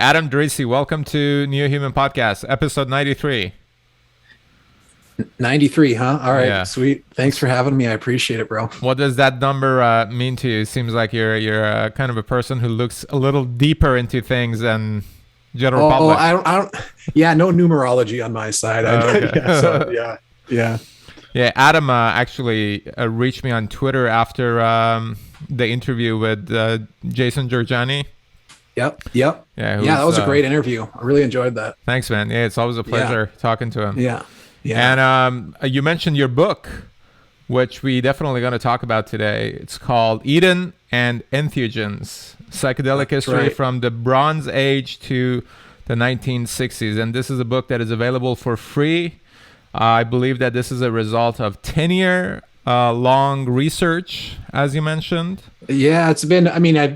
Adam Drisi, welcome to NEOHUMAN Podcast, episode 93. 93, huh? All right, Yeah. sweet. Thanks for having me. I appreciate it, bro. What does that number mean to you? It seems like you're kind of a person who looks a little deeper into things than general public. I don't. Yeah, no numerology on my side. Okay. Yeah. Yeah, Adam actually reached me on Twitter after the interview with Jason Georgiani. Yep. Yeah, That was a great interview. I really enjoyed that. Thanks, man. Yeah, it's always a pleasure talking to him. Yeah. And you mentioned your book, which we definitely going to talk about today. It's called Eden and Entheogens, Psychedelic History from the Bronze Age to the 1960s. And this is a book that is available for free. I believe that this is a result of 10-year long research, as you mentioned. Yeah, I've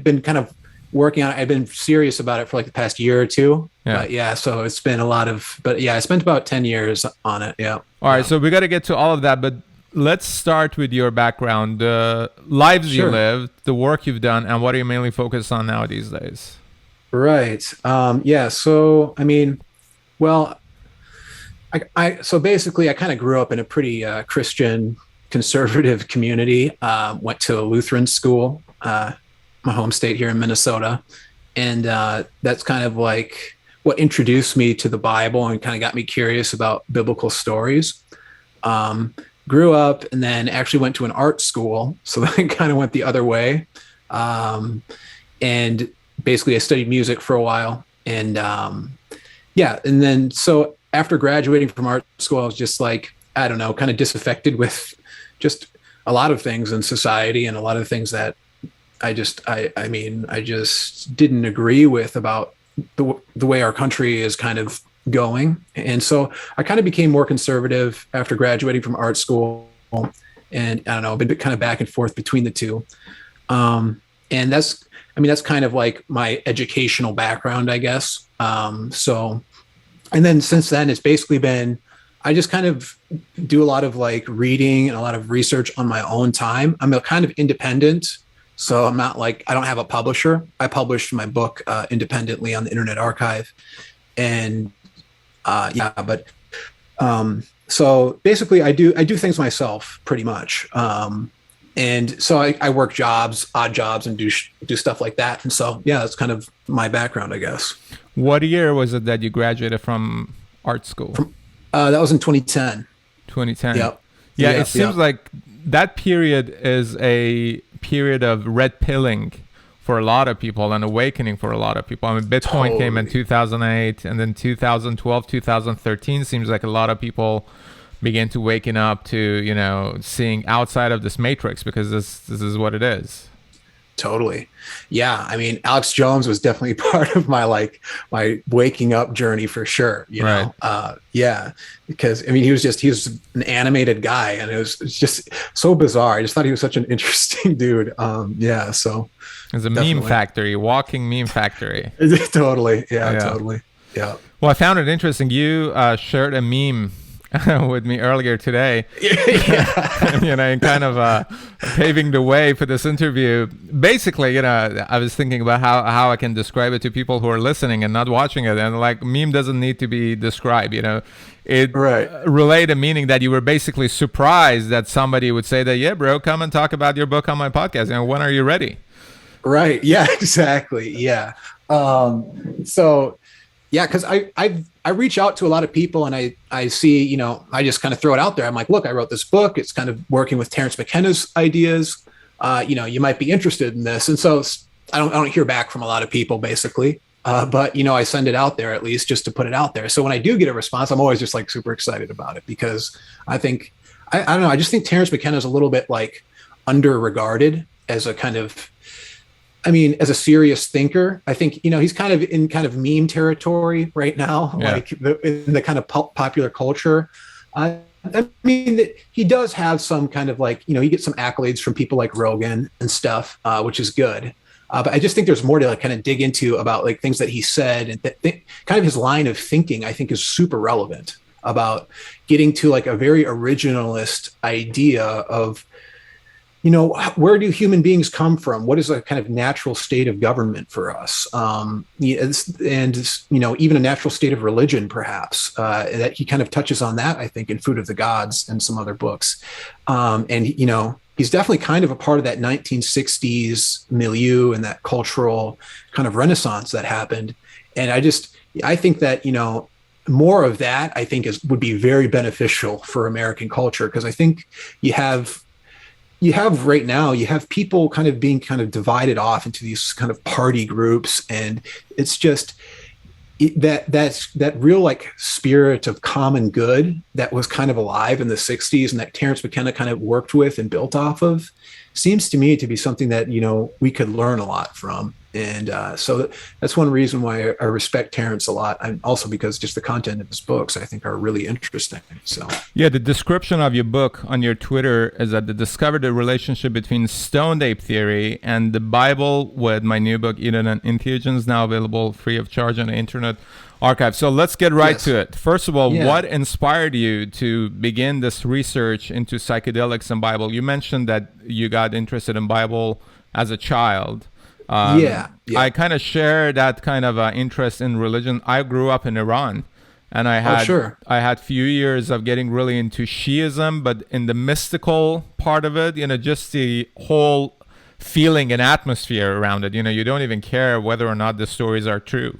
been kind of working on it. I've been serious about it for like the past year or two. So it's been I spent about 10 years on it. Yeah. All right. So we got to get to all of that, but let's start with your background, the lives you lived, the work you've done, and what are you mainly focused on now these days? Right. So, so basically I kind of grew up in a pretty Christian conservative community, went to a Lutheran school, my home state here in Minnesota. And that's kind of like what introduced me to the Bible and kind of got me curious about biblical stories. Grew up and then actually went to an art school. So then kind of went the other way. And basically I studied music for a while. And and then so after graduating from art school, I was just like, I don't know, kind of disaffected with just a lot of things in society and a lot of things that I just didn't agree with about the way our country is kind of going. And so I kind of became more conservative after graduating from art school. And I don't know, been kind of back and forth between the two. And that's kind of like my educational background, I guess. And then since then, it's basically been, I just kind of do a lot of like reading and a lot of research on my own time. I'm a kind of independent. So I'm not like, I don't have a publisher. I published my book independently on the Internet Archive. And so basically I do things myself pretty much. And so I work jobs, odd jobs, and do stuff like that. And so, that's kind of my background, I guess. What year was it that you graduated from art school? That was in 2010. 2010. Yep. Yeah, it seems like that period is a period of red pilling for a lot of people, an awakening for a lot of people. I mean, Bitcoin came in 2008, and then 2012, 2013 seems like a lot of people began to waking up to, seeing outside of this matrix, because this is what it is. Totally. Yeah. I mean, Alex Jones was definitely part of my waking up journey for sure. You know? Because I mean, he was an animated guy, and it was just so bizarre. I just thought he was such an interesting dude. So it's a meme factory, walking meme factory. Totally. Yeah, totally. Yeah. Well, I found it interesting. You shared a meme with me earlier today, and kind of paving the way for this interview. Basically, I was thinking about how I can describe it to people who are listening and not watching it. And like, meme doesn't need to be described, it relayed a meaning that you were basically surprised that somebody would say that, yeah, bro, come and talk about your book on my podcast. When are you ready? Right. Yeah, exactly. Yeah. Because I reach out to a lot of people, and I see, I just kind of throw it out there. I'm like, look, I wrote this book. It's kind of working with Terence McKenna's ideas. You might be interested in this. And so I don't hear back from a lot of people basically. But I send it out there at least just to put it out there. So when I do get a response, I'm always just like super excited about it, because I think, I don't know, I just think Terence McKenna is a little bit like under-regarded as a kind of, as a serious thinker. I think, he's kind of in kind of meme territory right now, like in the kind of popular culture. He does have some kind of like, he gets some accolades from people like Rogan and stuff, which is good. But I just think there's more to like kind of dig into about like things that he said, and kind of his line of thinking, I think, is super relevant about getting to like a very originalist idea of where do human beings come from? What is a kind of natural state of government for us? Even a natural state of religion, perhaps. That he kind of touches on that, I think, in Food of the Gods and some other books. He's definitely kind of a part of that 1960s milieu and that cultural kind of renaissance that happened. And I think that, more of that, I think, would be very beneficial for American culture, because I think you have right now, you have people kind of being kind of divided off into these kind of party groups, and it's just that real like spirit of common good that was kind of alive in the 60s and that Terence McKenna kind of worked with and built off of seems to me to be something that, we could learn a lot from. And so that's one reason why I respect Terence a lot. And also because just the content of his books, I think, are really interesting. So yeah, the description of your book on your Twitter is that they discovered the relationship between stoned ape theory and the Bible with my new book, Eden and Entheogens, now available free of charge on the Internet Archive. So let's get right to it. First of all, what inspired you to begin this research into psychedelics and Bible? You mentioned that you got interested in Bible as a child. I kind of share that kind of interest in religion. I grew up in Iran, and I had few years of getting really into Shiism, but in the mystical part of it, just the whole feeling and atmosphere around it. You don't even care whether or not the stories are true.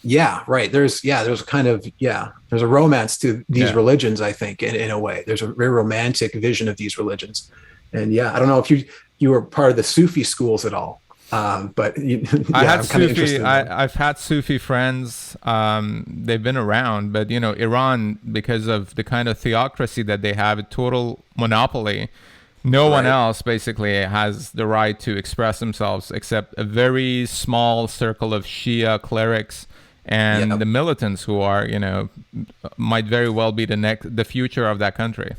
Yeah, right. There's a romance to these religions, I think, in a way. There's a very romantic vision of these religions. And I don't know if you were part of the Sufi schools at all. But I've had Sufi friends. They've been around, but Iran, because of the kind of theocracy that they have, a total monopoly. No one else basically has the right to express themselves except a very small circle of Shia clerics and the militants who are, might very well be the future of that country.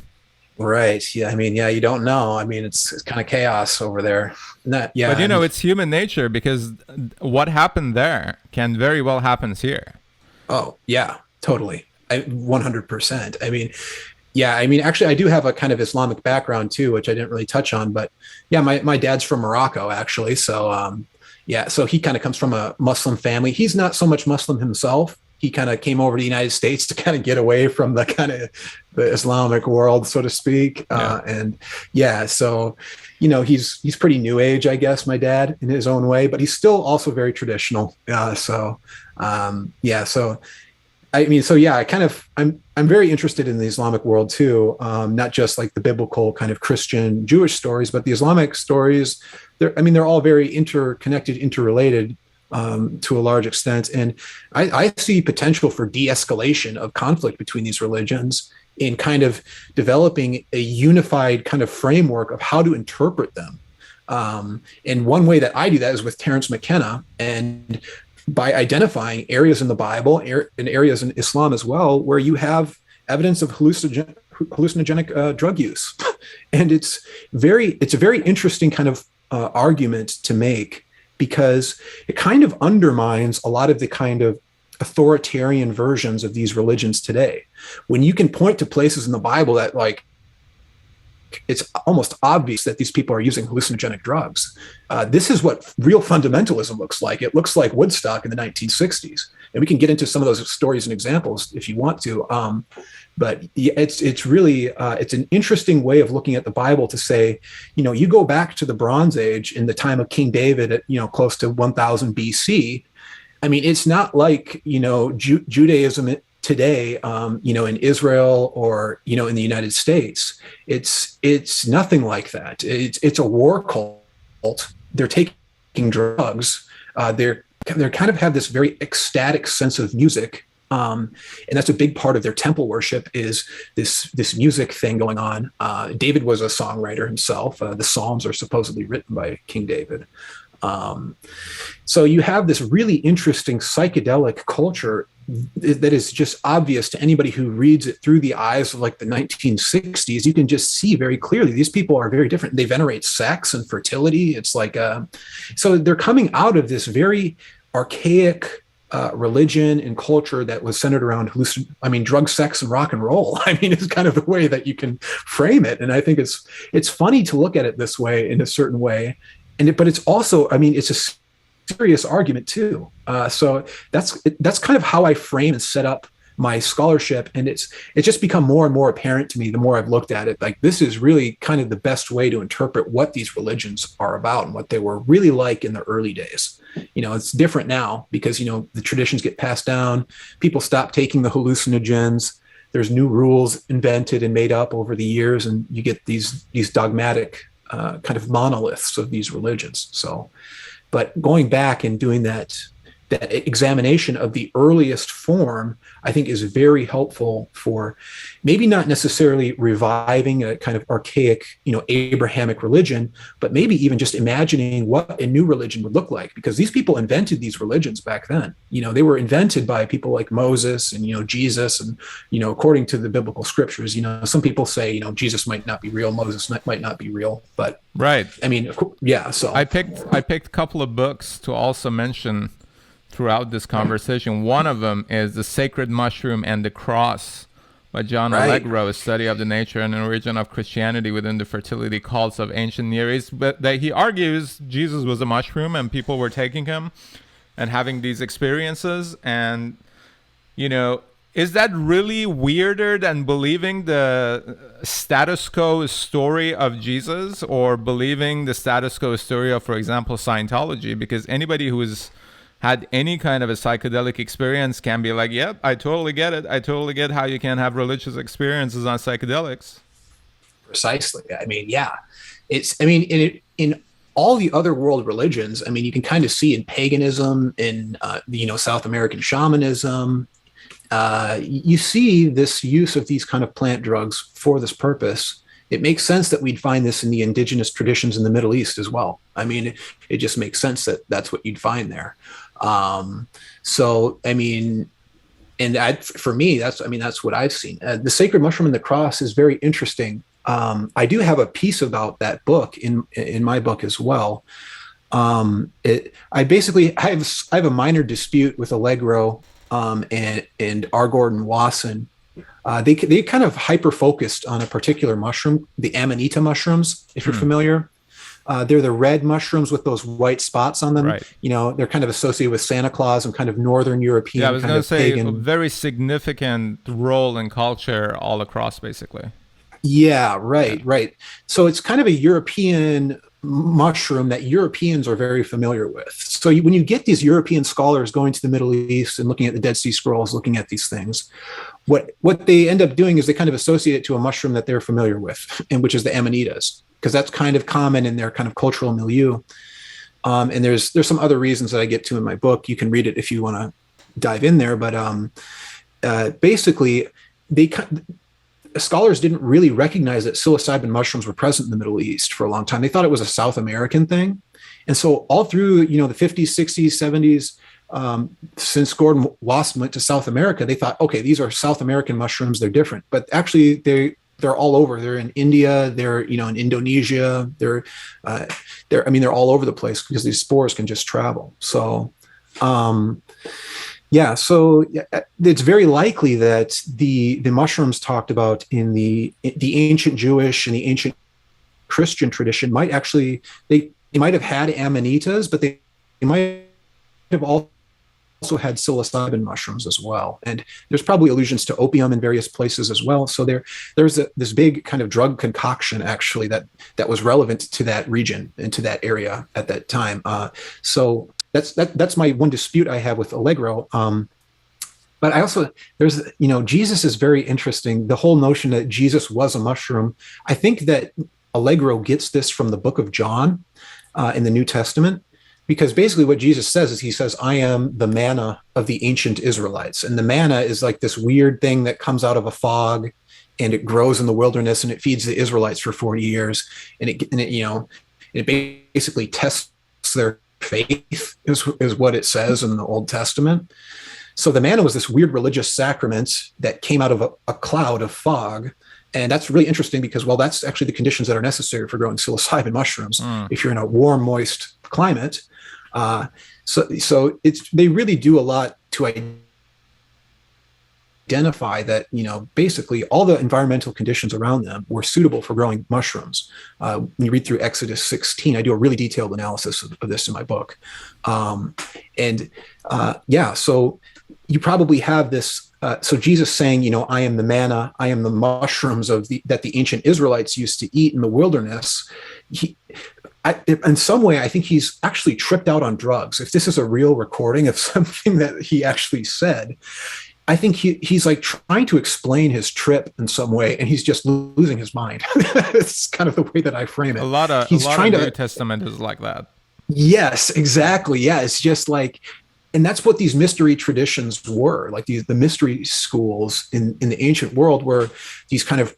Right. Yeah. I mean, you don't know. I mean, it's kind of chaos over there. But it's human nature, because what happened there can very well happen here. Oh, yeah, totally. 100%. I mean, actually, I do have a kind of Islamic background too, which I didn't really touch on. But my dad's from Morocco, actually. So, so he kind of comes from a Muslim family. He's not so much Muslim himself. He kind of came over to the United States to kind of get away from the kind of the Islamic world, so to speak. So, he's pretty new age, I guess, my dad, in his own way, but he's still also very traditional. I'm very interested in the Islamic world too. Not just like the biblical kind of Christian Jewish stories, but the Islamic stories. They're all very interconnected, interrelated. To a large extent. And I see potential for de-escalation of conflict between these religions in kind of developing a unified kind of framework of how to interpret them. And one way that I do that is with Terence McKenna, and by identifying areas in the Bible and areas in Islam as well, where you have evidence of hallucinogenic drug use. And it's a very interesting kind of argument to make, because it kind of undermines a lot of the kind of authoritarian versions of these religions today. When you can point to places in the Bible that, like, it's almost obvious that these people are using hallucinogenic drugs. This is what real fundamentalism looks like. It looks like Woodstock in the 1960s. And we can get into some of those stories and examples if you want to. But it's really it's an interesting way of looking at the Bible to say, you go back to the Bronze Age in the time of King David at close to 1000 BC. I mean, it's not like Judaism today, in Israel or in the United States. It's nothing like that. It's a war cult. They're taking drugs. They're kind of have this very ecstatic sense of music. And that's a big part of their temple worship, is this music thing going on. David was a songwriter himself. The Psalms are supposedly written by King David. So you have this really interesting psychedelic culture that is just obvious to anybody who reads it through the eyes of like the 1960s. You can just see very clearly these people are very different. They venerate sex and fertility. It's like, so they're coming out of this very archaic religion and culture that was centered around drugs, sex, and rock and roll. I mean, it's kind of the way that you can frame it. And I think it's funny to look at it this way, in a certain way. But it's also, I mean, it's a serious argument too. So that's kind of how I frame and set up my scholarship. And it's just become more and more apparent to me the more I've looked at it. Like, this is really kind of the best way to interpret what these religions are about and what they were really like in the early days. It's different now because, the traditions get passed down. People stop taking the hallucinogens. There's new rules invented and made up over the years, and you get these dogmatic kind of monoliths of these religions. So, but going back and doing that examination of the earliest form, I think, is very helpful for maybe not necessarily reviving a kind of archaic, Abrahamic religion, but maybe even just imagining what a new religion would look like, because these people invented these religions back then. They were invented by people like Moses and, Jesus, and, according to the biblical scriptures, some people say, Jesus might not be real, Moses might not be real, but right. I mean, yeah. So I picked a couple of books to also mention throughout this conversation. One of them is The Sacred Mushroom and the Cross by John Allegro, a study of the nature and origin of Christianity within the fertility cults of ancient Near East. But that he argues Jesus was a mushroom and people were taking him and having these experiences. And, is that really weirder than believing the status quo story of Jesus, or believing the status quo story of, for example, Scientology? Because anybody who is had any kind of a psychedelic experience can be like, yep, I totally get it. I totally get how you can have religious experiences on psychedelics. Precisely. I mean, yeah. In all the other world religions, I mean, you can kind of see in paganism, in, South American shamanism, you see this use of these kind of plant drugs for this purpose. It makes sense that we'd find this in the indigenous traditions in the Middle East as well. I mean, it just makes sense that that's what you'd find there. So, I mean, for me, that's what I've seen. The Sacred Mushroom and the Cross is very interesting. I do have a piece about that book in my book as well. I have a minor dispute with Allegro and R. Gordon Wasson. They kind of hyper focused on a particular mushroom, the Amanita mushrooms, if you're familiar. They're the red mushrooms with those white spots on them. Right. They're kind of associated with Santa Claus and kind of Northern European. Yeah, I was going to say pagan. A very significant role in culture all across, basically. Yeah, right. So it's kind of a European mushroom that Europeans are very familiar with. So when you get these European scholars going to the Middle East and looking at the Dead Sea Scrolls, looking at these things, what they end up doing is they kind of associate it to a mushroom that they're familiar with, and which is the Amanitas, because that's kind of common in their kind of cultural milieu. And there's some other reasons that I get to in my book. You can read it if you want to dive in there. But basically, scholars didn't really recognize that psilocybin mushrooms were present in the Middle East for a long time. They thought it was a South American thing. And so all through, the 50s, 60s, 70s, since Gordon Wasson went to South America, they thought, okay, these are South American mushrooms. They're different. But actually, they're all over. They're in India. They're, in Indonesia. They're all over the place because these spores can just travel. So, yeah, so it's very likely that the mushrooms talked about in the ancient Jewish and the ancient Christian tradition might actually, they might have had amanitas, but they might have also had psilocybin mushrooms as well. And there's probably allusions to opium in various places as well. So there's this big kind of drug concoction actually that was relevant to that region and to that area at that time. So that's my one dispute I have with Allegro. But I also, Jesus is very interesting. The whole notion that Jesus was a mushroom. I think that Allegro gets this from the book of John in the New Testament, because basically what Jesus says is he says, I am the manna of the ancient Israelites. And the manna is like this weird thing that comes out of a fog and it grows in the wilderness and it feeds the Israelites for 40 years. And it basically tests their faith is what it says in the Old Testament. So the manna was this weird religious sacrament that came out of a cloud of fog. And that's really interesting because, well, that's actually the conditions that are necessary for growing psilocybin mushrooms if you're in a warm, moist climate. So they really do a lot to identify that, basically all the environmental conditions around them were suitable for growing mushrooms. When you read through Exodus 16, I do a really detailed analysis of this in my book. So you probably have this. So Jesus saying, I am the manna, I am the mushrooms that the ancient Israelites used to eat in the wilderness. In some way, I think he's actually tripped out on drugs. If this is a real recording of something that he actually said, I think he's like trying to explain his trip in some way, and he's just losing his mind. It's kind of the way that I frame it. A lot of New Testament is like that. Yes, exactly. Yeah, it's just like, and that's what these mystery traditions were. Like the mystery schools in the ancient world were these kind of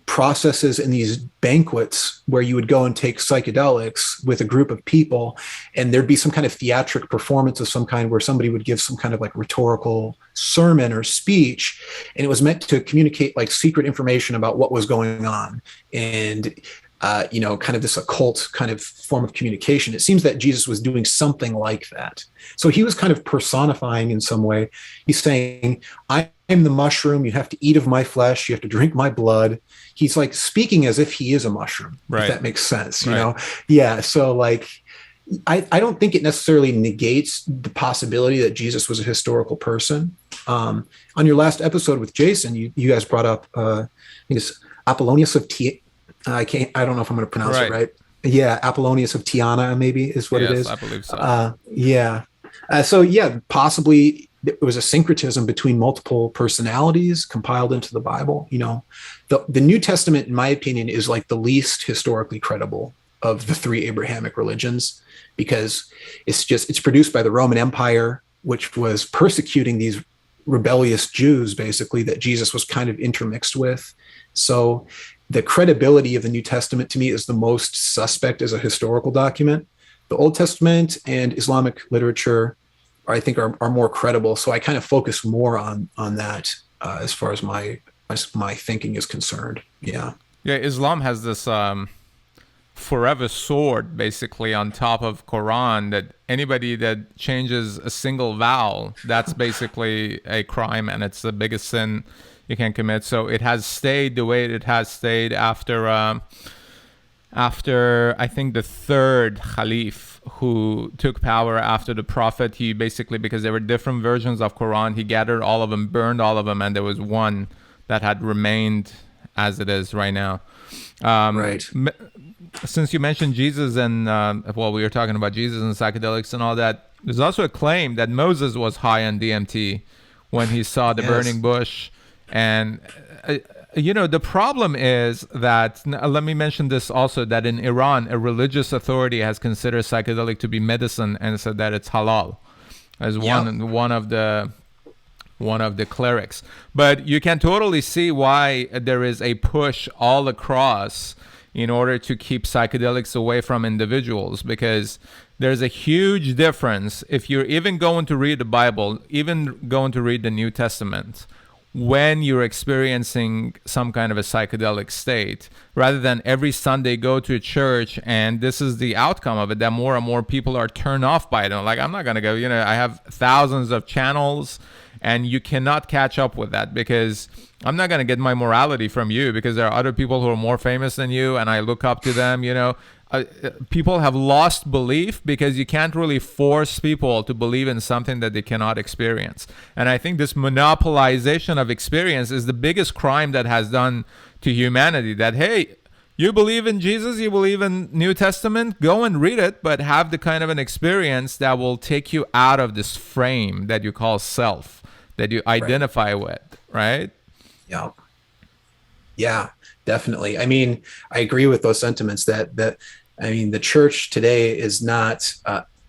processes and these banquets where you would go and take psychedelics with a group of people, and there'd be some kind of theatric performance of some kind where somebody would give some kind of like rhetorical sermon or speech, and it was meant to communicate like secret information about what was going on, and kind of this occult kind of form of communication. It seems that Jesus was doing something like that. So he was kind of personifying in some way. He's saying, I am the mushroom. You have to eat of my flesh. You have to drink my blood. He's like speaking as if he is a mushroom, right. If that makes sense, you know? Yeah. So like, I don't think it necessarily negates the possibility that Jesus was a historical person. On your last episode with Jason, you guys brought up, I think it's Apollonius of I don't know if I'm going to pronounce it right. Yeah. Apollonius of Tyana maybe is what it is. I believe so. Possibly it was a syncretism between multiple personalities compiled into the Bible. The New Testament, in my opinion, is like the least historically credible of the three Abrahamic religions, because it's produced by the Roman Empire, which was persecuting these rebellious Jews, basically, that Jesus was kind of intermixed with. So the credibility of the New Testament to me is the most suspect as a historical document. The Old Testament and Islamic literature, I think, are more credible. So I kind of focus more on that as far as my thinking is concerned. Yeah. Yeah. Islam has this forever sword basically on top of Quran, that anybody that changes a single vowel, that's basically a crime, and it's the biggest sin you can commit. So it has stayed the way it has stayed after I think the third Caliph who took power after the Prophet. He basically, because there were different versions of Quran, he gathered all of them, burned all of them, and there was one that had remained as it is right now. Right. Since you mentioned Jesus and we were talking about Jesus and psychedelics and all that, there's also a claim that Moses was high on DMT when he saw the burning bush. And the problem is that, let me mention this also, that in Iran, a religious authority has considered psychedelic to be medicine and said that it's halal as one of the clerics. But you can totally see why there is a push all across in order to keep psychedelics away from individuals, because there's a huge difference if you're even going to read the Bible, even going to read the New Testament, when you're experiencing some kind of a psychedelic state, rather than every Sunday go to a church, and this is the outcome of it, that more and more people are turned off by it. And like, I'm not going to go, I have thousands of channels, and you cannot catch up with that, because I'm not going to get my morality from you, because there are other people who are more famous than you, and I look up to them. People have lost belief because you can't really force people to believe in something that they cannot experience. And I think this monopolization of experience is the biggest crime that has done to humanity. That, hey, you believe in Jesus, you believe in New Testament, go and read it, but have the kind of an experience that will take you out of this frame that you call self, that you identify with, right? Yeah. Yeah, definitely. I mean, I agree with those sentiments that the church today is not,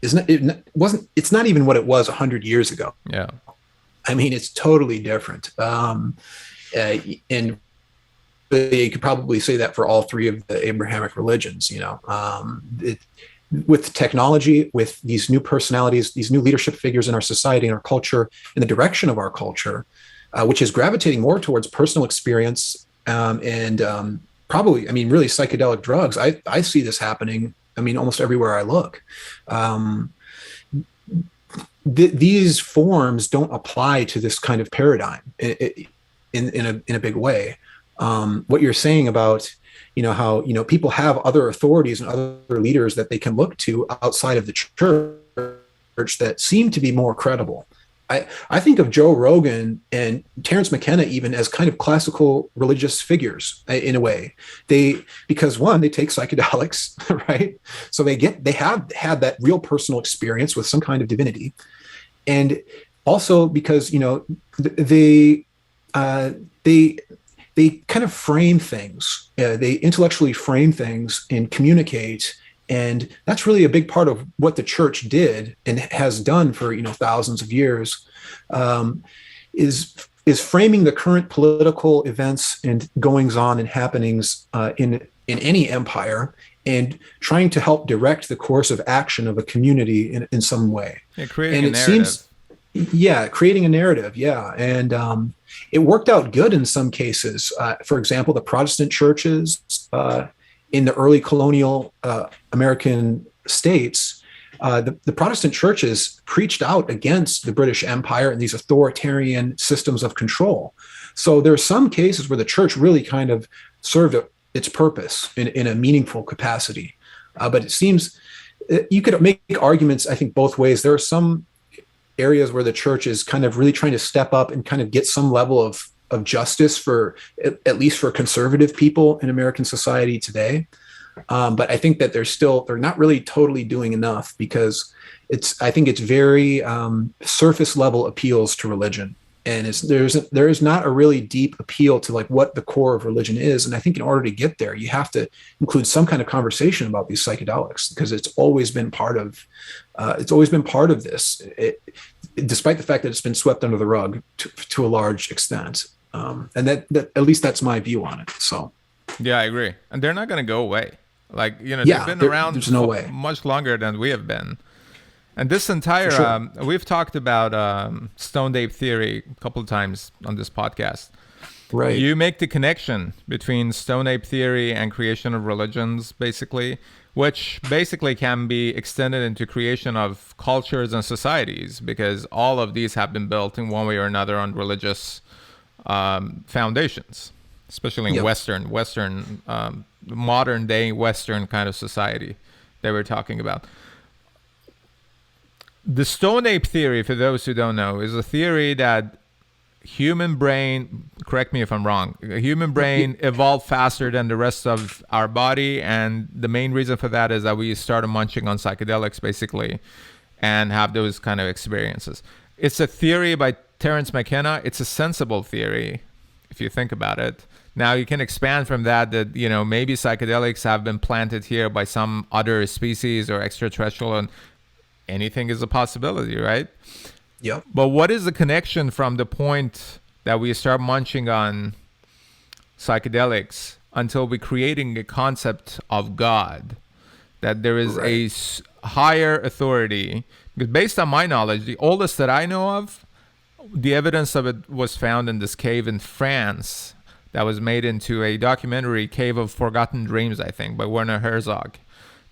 it's not even what it was 100 years ago. Yeah. I mean, it's totally different. And you could probably say that for all three of the Abrahamic religions, with technology, with these new personalities, these new leadership figures in our society and our culture, in the direction of our culture, which is gravitating more towards personal experience, and probably, really psychedelic drugs. I see this happening, almost everywhere I look. these forms don't apply to this kind of paradigm in a big way. What you're saying about, how, people have other authorities and other leaders that they can look to outside of the church that seem to be more credible. I think of Joe Rogan and Terence McKenna even as kind of classical religious figures in a way. Because one, they take psychedelics, right? So they have had that real personal experience with some kind of divinity. And also because, they kind of frame things. They intellectually frame things and communicate. And that's really a big part of what the church did and has done for, thousands of years, is framing the current political events and goings on and happenings in any empire, and trying to help direct the course of action of a community in some way. Yeah, creating a narrative. Creating a narrative. Yeah. And it worked out good in some cases. For example, the Protestant churches in the early colonial American states, the Protestant churches preached out against the British Empire and these authoritarian systems of control. So there are some cases where the church really kind of served its purpose in a meaningful capacity. But it seems you could make arguments, I think, both ways. There are some areas where the church is kind of really trying to step up and kind of get some level of justice for, at least for conservative people in American society today. But I think that they're not really totally doing enough, because I think it's very surface level appeals to religion. And there is not a really deep appeal to like what the core of religion is. And I think in order to get there, you have to include some kind of conversation about these psychedelics, because it's always been part of this, despite the fact that it's been swept under the rug to a large extent. And that at least that's my view on it. So, yeah, I agree. And they're not going to go away. Like, they've been around there's no way. Much longer than we have been. And this entire, we've talked about stoned ape theory a couple of times on this podcast. Right. You make the connection between stoned ape theory and creation of religions, basically, which basically can be extended into creation of cultures and societies, because all of these have been built in one way or another on religious foundations, especially in Western, modern day Western kind of society that we're talking about. The stoned ape theory, for those who don't know, is a theory that human brain, correct me if I'm wrong, human brain evolved faster than the rest of our body. And the main reason for that is that we started munching on psychedelics, basically, and have those kind of experiences. It's a theory by Terence McKenna. It's a sensible theory, if you think about it. Now, you can expand from that, maybe psychedelics have been planted here by some other species or extraterrestrial, and anything is a possibility, right? Yep. But what is the connection from the point that we start munching on psychedelics until we're creating a concept of God, that there is a higher authority? Because based on my knowledge, the oldest that I know of, the evidence of it was found in this cave in France that was made into a documentary, Cave of Forgotten Dreams, I think, by Werner Herzog.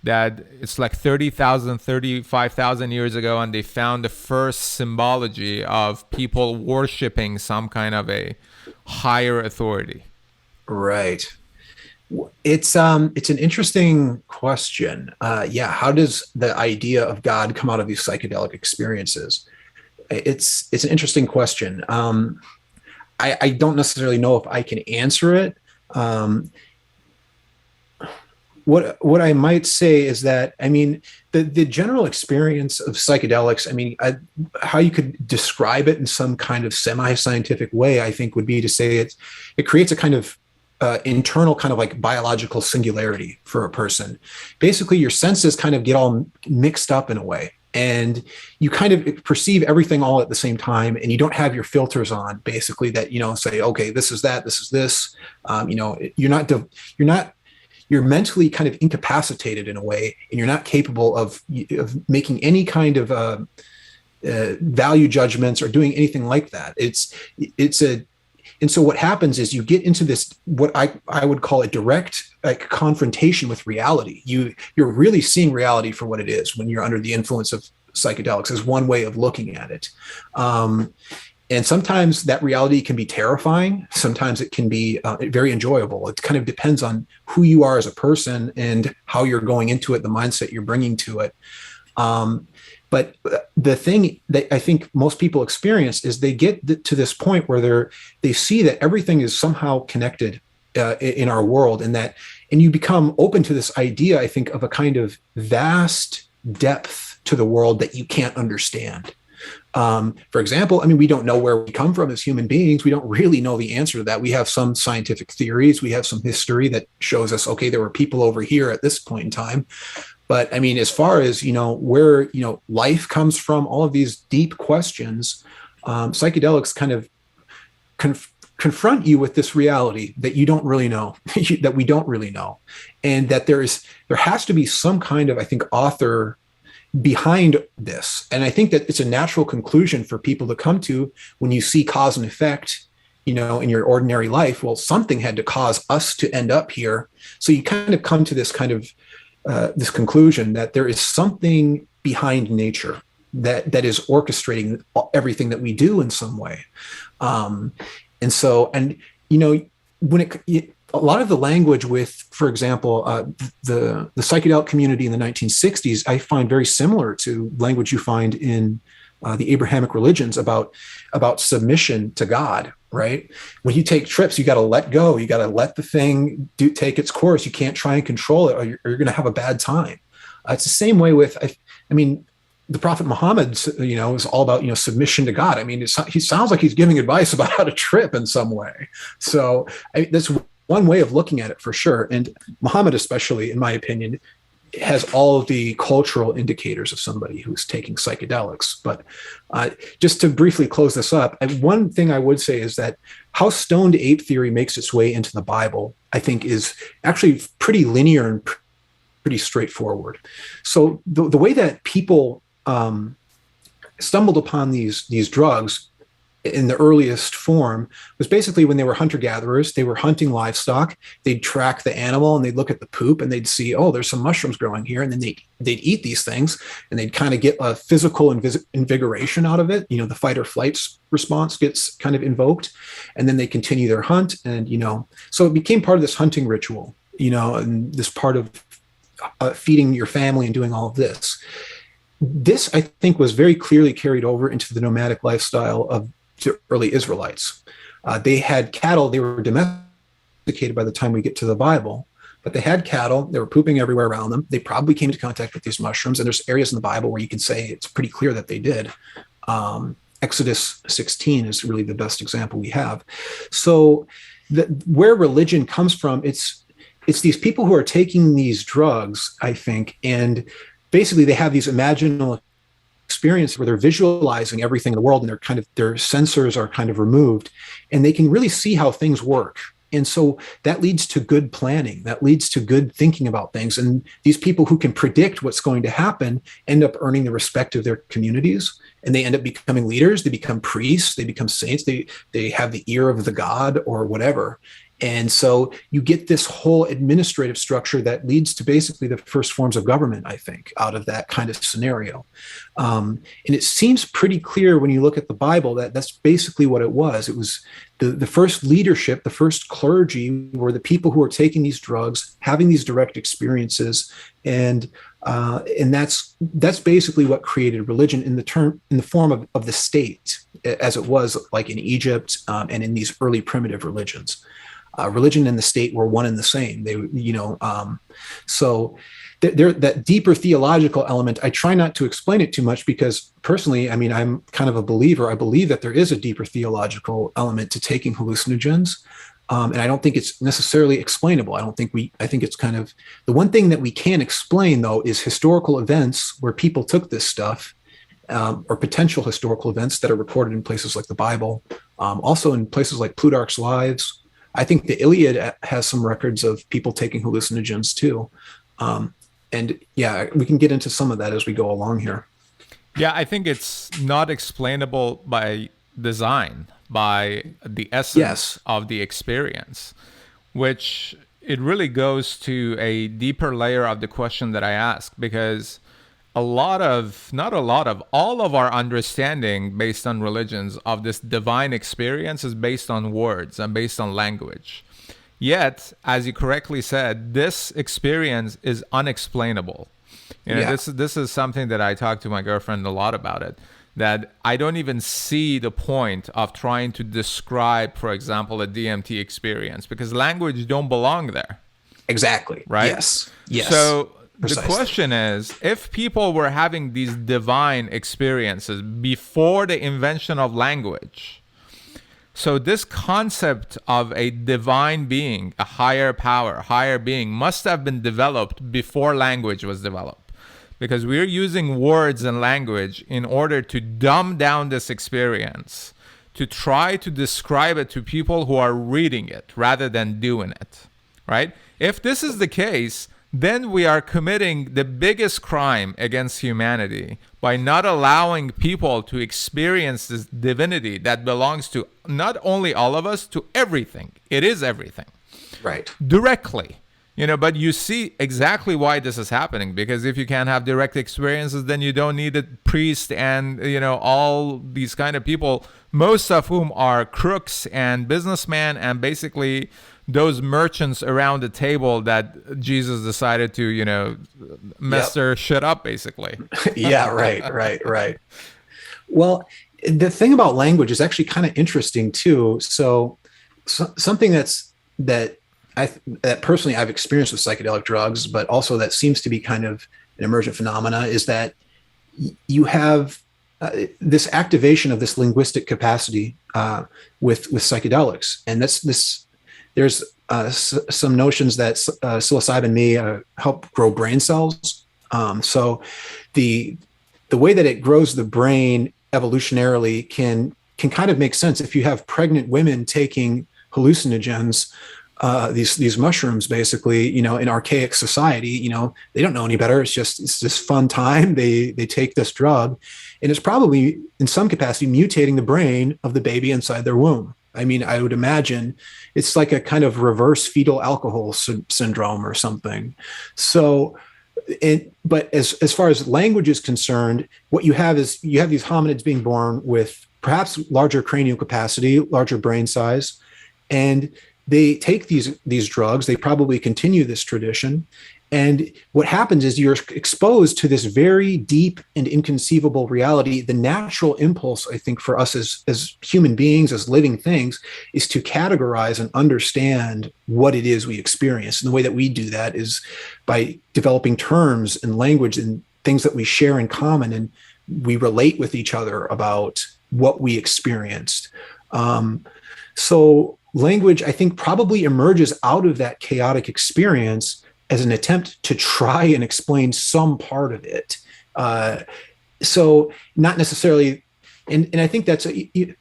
That it's like 30,000, 35,000 years ago, and they found the first symbology of people worshiping some kind of a higher authority. Right. It's an interesting question. How does the idea of God come out of these psychedelic experiences? It's an interesting question. I don't necessarily know if I can answer it. What I might say is that, the general experience of psychedelics, how you could describe it in some kind of semi-scientific way, I think would be to say it creates a kind of internal kind of like biological singularity for a person. Basically, your senses kind of get all mixed up in a way, and you kind of perceive everything all at the same time, and you don't have your filters on, basically, that, say, okay, this is that, this is this. You're mentally kind of incapacitated in a way, and you're not capable of making any kind of value judgments or doing anything like that. And so what happens is you get into this, what I would call a direct confrontation with reality. You're really seeing reality for what it is when you're under the influence of psychedelics is one way of looking at it. And sometimes that reality can be terrifying. Sometimes it can be very enjoyable. It kind of depends on who you are as a person and how you're going into it, the mindset you're bringing to it. But the thing that I think most people experience is they get to this point where they see that everything is somehow connected in our world, and you become open to this idea, I think, of a kind of vast depth to the world that you can't understand. For example, I mean, we don't know where we come from as human beings. We don't really know the answer to that. We have some scientific theories. We have some history that shows us, okay, there were people over here at this point in time. But I mean, as far as, where, life comes from, all of these deep questions, psychedelics kind of confront you with this reality that you don't really know, that we don't really know. And that there has to be some kind of, I think, author behind this. And I think that it's a natural conclusion for people to come to when you see cause and effect, in your ordinary life. Well, something had to cause us to end up here. So you kind of come to this kind of this conclusion that there is something behind nature that is orchestrating everything that we do in some way. When a lot of the language with, for example, the psychedelic community in the 1960s, I find very similar to language you find in the Abrahamic religions about submission to God, right? When you take trips, you got to let go. You got to let the thing take its course. You can't try and control it, or you're going to have a bad time. It's the same way with, the Prophet Muhammad, is all about, submission to God. I mean, he sounds like he's giving advice about how to trip in some way. So that's one way of looking at it for sure. And Muhammad, especially, in my opinion, has all of the cultural indicators of somebody who's taking psychedelics. But just to briefly close this up, one thing I would say is that how stoned ape theory makes its way into the Bible, I think, is actually pretty linear and pretty straightforward. So the way that people stumbled upon these drugs in the earliest form was basically when they were hunter-gatherers. They were hunting livestock. They'd track the animal and they'd look at the poop and they'd see, oh, there's some mushrooms growing here. And then they'd eat these things and they'd kind of get a physical invigoration out of it. The fight or flight response gets kind of invoked, and then they continue their hunt. And, so it became part of this hunting ritual, and this part of feeding your family and doing all of this. This, I think, was very clearly carried over into the nomadic lifestyle of the early Israelites. They had cattle. They were domesticated by the time we get to the Bible, but they had cattle. They were pooping everywhere around them. They probably came into contact with these mushrooms, and there's areas in the Bible where you can say it's pretty clear that they did. Exodus 16 is really the best example we have. So where religion comes from, it's these people who are taking these drugs, I think, and basically they have these imaginal experience where they're visualizing everything in the world, and their sensors are kind of removed, and they can really see how things work. And so that leads to good planning. That leads to good thinking about things. And these people who can predict what's going to happen end up earning the respect of their communities, and they end up becoming leaders. They become priests. They become saints. They have the ear of the god or whatever. And so you get this whole administrative structure that leads to basically the first forms of government, I think, out of that kind of scenario. And it seems pretty clear when you look at the Bible that that's basically what it was. It was the first leadership, the first clergy were the people who were taking these drugs, having these direct experiences. And that's basically what created religion in the form of the state, as it was like in Egypt and in these early primitive religions. Religion and the state were one and the same. So that deeper theological element, I try not to explain it too much because personally, I'm kind of a believer. I believe that there is a deeper theological element to taking hallucinogens. And I don't think it's necessarily explainable. I think it's kind of the one thing that we can explain, though, is historical events where people took this stuff, or potential historical events that are recorded in places like the Bible, also in places like Plutarch's Lives. I think the Iliad has some records of people taking hallucinogens too. And yeah, we can get into some of that as we go along here. Yeah, I think it's not explainable by design, by the essence of the experience, which it really goes to a deeper layer of the question that I asked, because all of our understanding based on religions of this divine experience is based on words and based on language. Yet, as you correctly said, this experience is unexplainable. This is something that I talk to my girlfriend a lot about it, that I don't even see the point of trying to describe, for example, a DMT experience, because language don't belong there. Exactly. Right? Yes. So Precisely. the question is, if people were having these divine experiences before the invention of language, so this concept of a divine being, a higher power, higher being, must have been developed before language was developed. Because we're using words and language in order to dumb down this experience, to try to describe it to people who are reading it rather than doing it, right? If this is the case, then we are committing the biggest crime against humanity by not allowing people to experience this divinity that belongs to not only all of us, to everything. It is everything. Right. Directly. But you see exactly why this is happening, because if you can't have direct experiences, then you don't need a priest and, all these kind of people, most of whom are crooks and businessmen and basically those merchants around the table that Jesus decided to, mess their shit up, basically. Yeah, right. Well, the thing about language is actually kind of interesting too. So something that personally I've experienced with psychedelic drugs, but also that seems to be kind of an emergent phenomena, is that you have this activation of this linguistic capacity with psychedelics, and there's some notions that psilocybin may help grow brain cells. So the way that it grows the brain evolutionarily can kind of make sense if you have pregnant women taking hallucinogens, these mushrooms, basically, in archaic society, they don't know any better. It's this fun time. They take this drug, and it's probably in some capacity mutating the brain of the baby inside their womb. I mean, I would imagine it's like a kind of reverse fetal alcohol syndrome or something. So, but as far as language is concerned, what you have is these hominids being born with perhaps larger cranial capacity, larger brain size, and they take these drugs. They probably continue this tradition. And what happens is you're exposed to this very deep and inconceivable reality. The natural impulse, I think, for us as human beings, as living things, is to categorize and understand what it is we experience. And the way that we do that is by developing terms and language and things that we share in common, and we relate with each other about what we experienced. So language, I think, probably emerges out of that chaotic experience as an attempt to try and explain some part of it. So not necessarily, and I think that's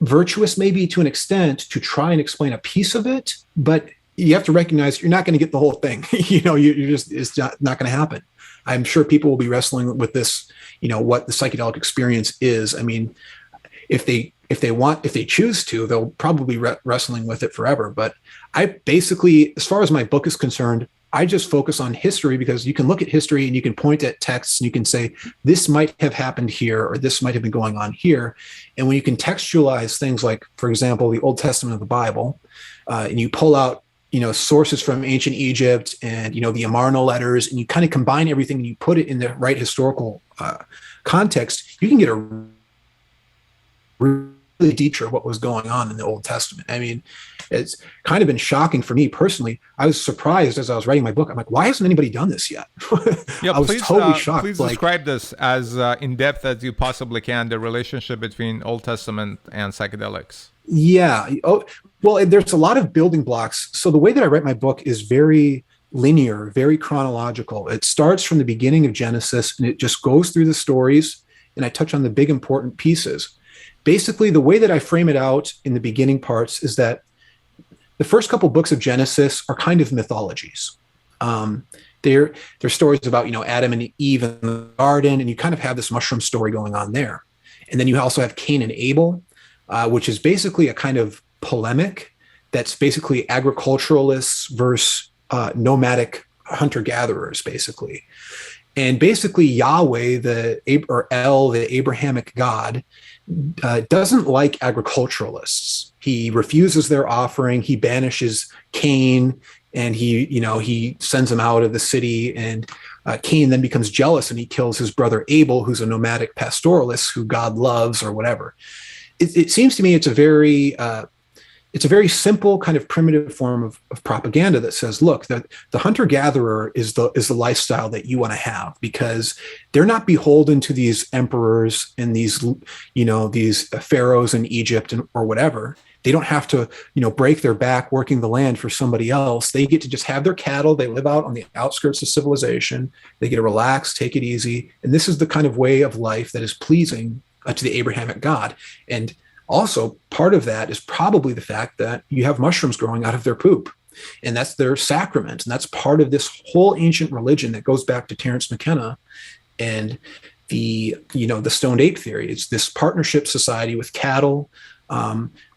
virtuous maybe to an extent to try and explain a piece of it, but you have to recognize you're not going to get the whole thing. You're just, it's not going to happen. I'm sure people will be wrestling with this, what the psychedelic experience is. I mean, if they choose to, they'll probably be wrestling with it forever. But I basically, as far as my book is concerned, I just focus on history, because you can look at history and you can point at texts and you can say, this might have happened here, or this might have been going on here. And when you can textualize things like, for example, the Old Testament of the Bible, and you pull out, sources from ancient Egypt and, the Amarna letters, and you kind of combine everything and you put it in the right historical context, you can get a really deep picture of what was going on in the Old Testament. I mean, it's kind of been shocking for me personally. I was surprised as I was writing my book. I'm like, why hasn't anybody done this yet? I was totally shocked. Please describe this as in depth as you possibly can, the relationship between Old Testament and psychedelics. Yeah. Oh, well, there's a lot of building blocks. So the way that I write my book is very linear, very chronological. It starts from the beginning of Genesis and it just goes through the stories, and I touch on the big important pieces. Basically, the way that I frame it out in the beginning parts is that the first couple books of Genesis are kind of mythologies. They're stories about, Adam and Eve in the garden, and you kind of have this mushroom story going on there. And then you also have Cain and Abel, which is basically a kind of polemic that's basically agriculturalists versus nomadic hunter-gatherers, basically. And basically, Yahweh, or El, the Abrahamic God, doesn't like agriculturalists. He refuses their offering. He banishes Cain, and he sends him out of the city. And Cain then becomes jealous, and he kills his brother Abel, who's a nomadic pastoralist who God loves, or whatever. It seems to me it's a very simple kind of primitive form of propaganda that says, look, the hunter-gatherer is the lifestyle that you want to have, because they're not beholden to these emperors and these pharaohs in Egypt or whatever. They don't have to, break their back working the land for somebody else. They get to just have their cattle. They live out on the outskirts of civilization. They get to relax, take it easy. And this is the kind of way of life that is pleasing to the Abrahamic God. And also, part of that is probably the fact that you have mushrooms growing out of their poop, and that's their sacrament. And that's part of this whole ancient religion that goes back to Terence McKenna and the stoned ape theory. It's this partnership society with cattle,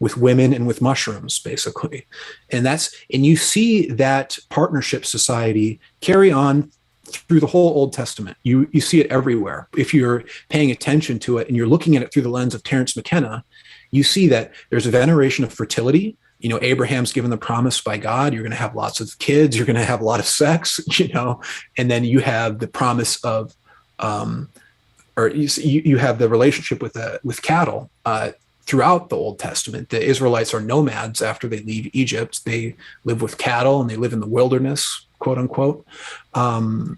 with women, and with mushrooms, basically. And you see that partnership society carry on through the whole Old Testament. You see it everywhere. If you're paying attention to it and you're looking at it through the lens of Terence McKenna, you see that there's a veneration of fertility. Abraham's given the promise by God, you're going to have lots of kids, you're going to have a lot of sex, and then you have the promise of, you have the relationship with cattle throughout the Old Testament. The Israelites are nomads after they leave Egypt. They live with cattle and they live in the wilderness, quote unquote. And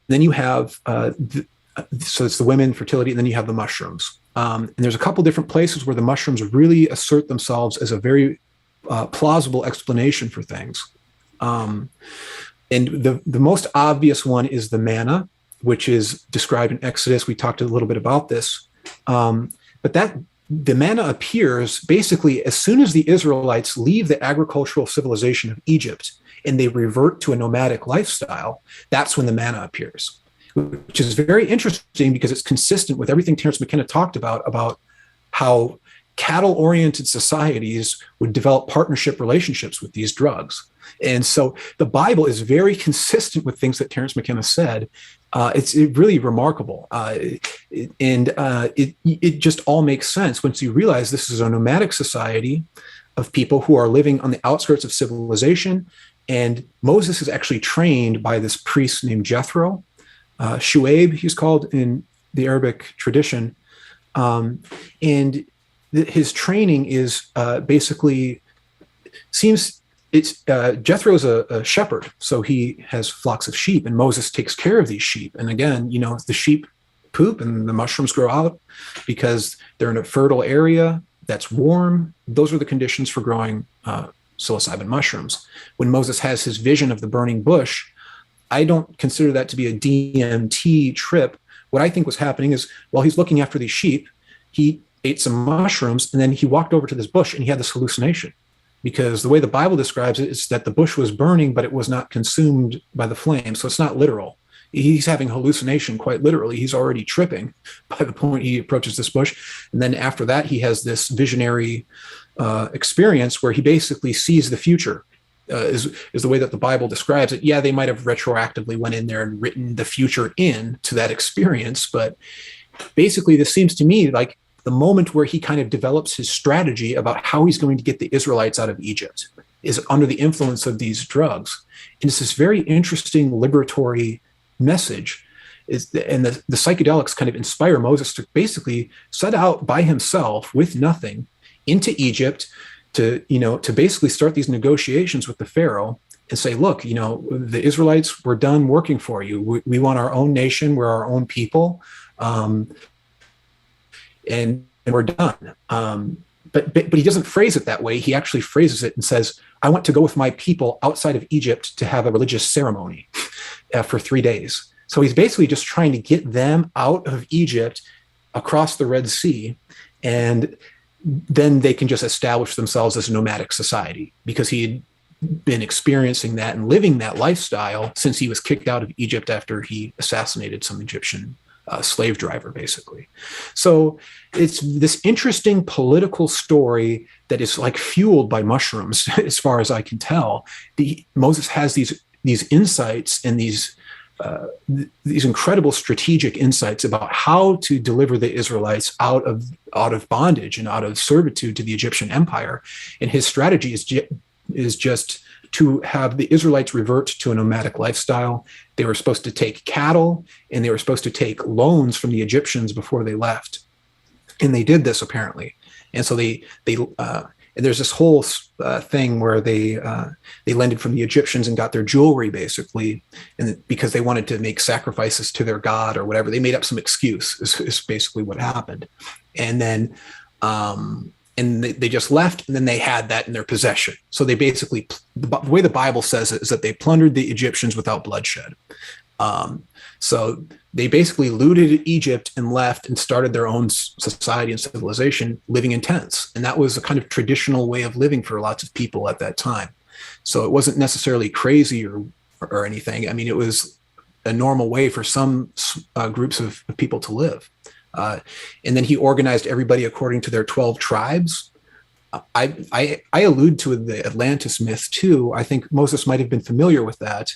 then you have, so it's the women, fertility, and then you have the mushrooms. And there's a couple different places where the mushrooms really assert themselves as a very plausible explanation for things. And the most obvious one is the manna, which is described in Exodus. We talked a little bit about this. But the manna appears basically as soon as the Israelites leave the agricultural civilization of Egypt and they revert to a nomadic lifestyle. That's when the manna appears, which is very interesting because it's consistent with everything Terence McKenna talked about how cattle-oriented societies would develop partnership relationships with these drugs. And so the Bible is very consistent with things that Terence McKenna said. It's really remarkable. It just all makes sense once you realize this is a nomadic society of people who are living on the outskirts of civilization. And Moses is actually trained by this priest named Jethro. Shuaib, he's called in the Arabic tradition. And his training is Jethro's a shepherd, so he has flocks of sheep, and Moses takes care of these sheep. And again, the sheep poop and the mushrooms grow out because they're in a fertile area that's warm. Those are the conditions for growing psilocybin mushrooms. When Moses has his vision of the burning bush, I don't consider that to be a DMT trip. What I think was happening is while he's looking after these sheep, he ate some mushrooms, and then he walked over to this bush and he had this hallucination. Because the way the Bible describes it is that the bush was burning, but it was not consumed by the flame. So it's not literal. He's having hallucination quite literally. He's already tripping by the point he approaches this bush. And then after that, he has this visionary experience where he basically sees the future, is the way that the Bible describes it. Yeah, they might have retroactively went in there and written the future into that experience. But basically, this seems to me like the moment where he kind of develops his strategy about how he's going to get the Israelites out of Egypt is under the influence of these drugs. And it's this very interesting liberatory message. And the psychedelics kind of inspire Moses to basically set out by himself with nothing into Egypt to basically start these negotiations with the Pharaoh and say, look, the Israelites, we're done working for you. We want our own nation. We're our own people. And we're done. But he doesn't phrase it that way. He actually phrases it and says, I want to go with my people outside of Egypt to have a religious ceremony for 3 days. So he's basically just trying to get them out of Egypt across the Red Sea, and then they can just establish themselves as a nomadic society, because he had been experiencing that and living that lifestyle since he was kicked out of Egypt after he assassinated some Egyptian slave driver, basically. So it's this interesting political story that is like fueled by mushrooms, as far as I can tell. Moses has these insights and these these incredible strategic insights about how to deliver the Israelites out of bondage and out of servitude to the Egyptian Empire. And his strategy is just to have the Israelites revert to a nomadic lifestyle. They were supposed to take cattle, and they were supposed to take loans from the Egyptians before they left. And they did this, apparently. And so there's this whole thing where they lended from the Egyptians and got their jewelry, basically, and because they wanted to make sacrifices to their god or whatever. They made up some excuse is basically what happened. And then they just left, and then they had that in their possession. So they basically, the way the Bible says it, is that they plundered the Egyptians without bloodshed. So they basically looted Egypt and left and started their own society and civilization, living in tents. And that was a kind of traditional way of living for lots of people at that time. So it wasn't necessarily crazy or anything. I mean, it was a normal way for some groups of people to live. And then he organized everybody according to their 12 tribes. I allude to the Atlantis myth too. I think Moses might have been familiar with that.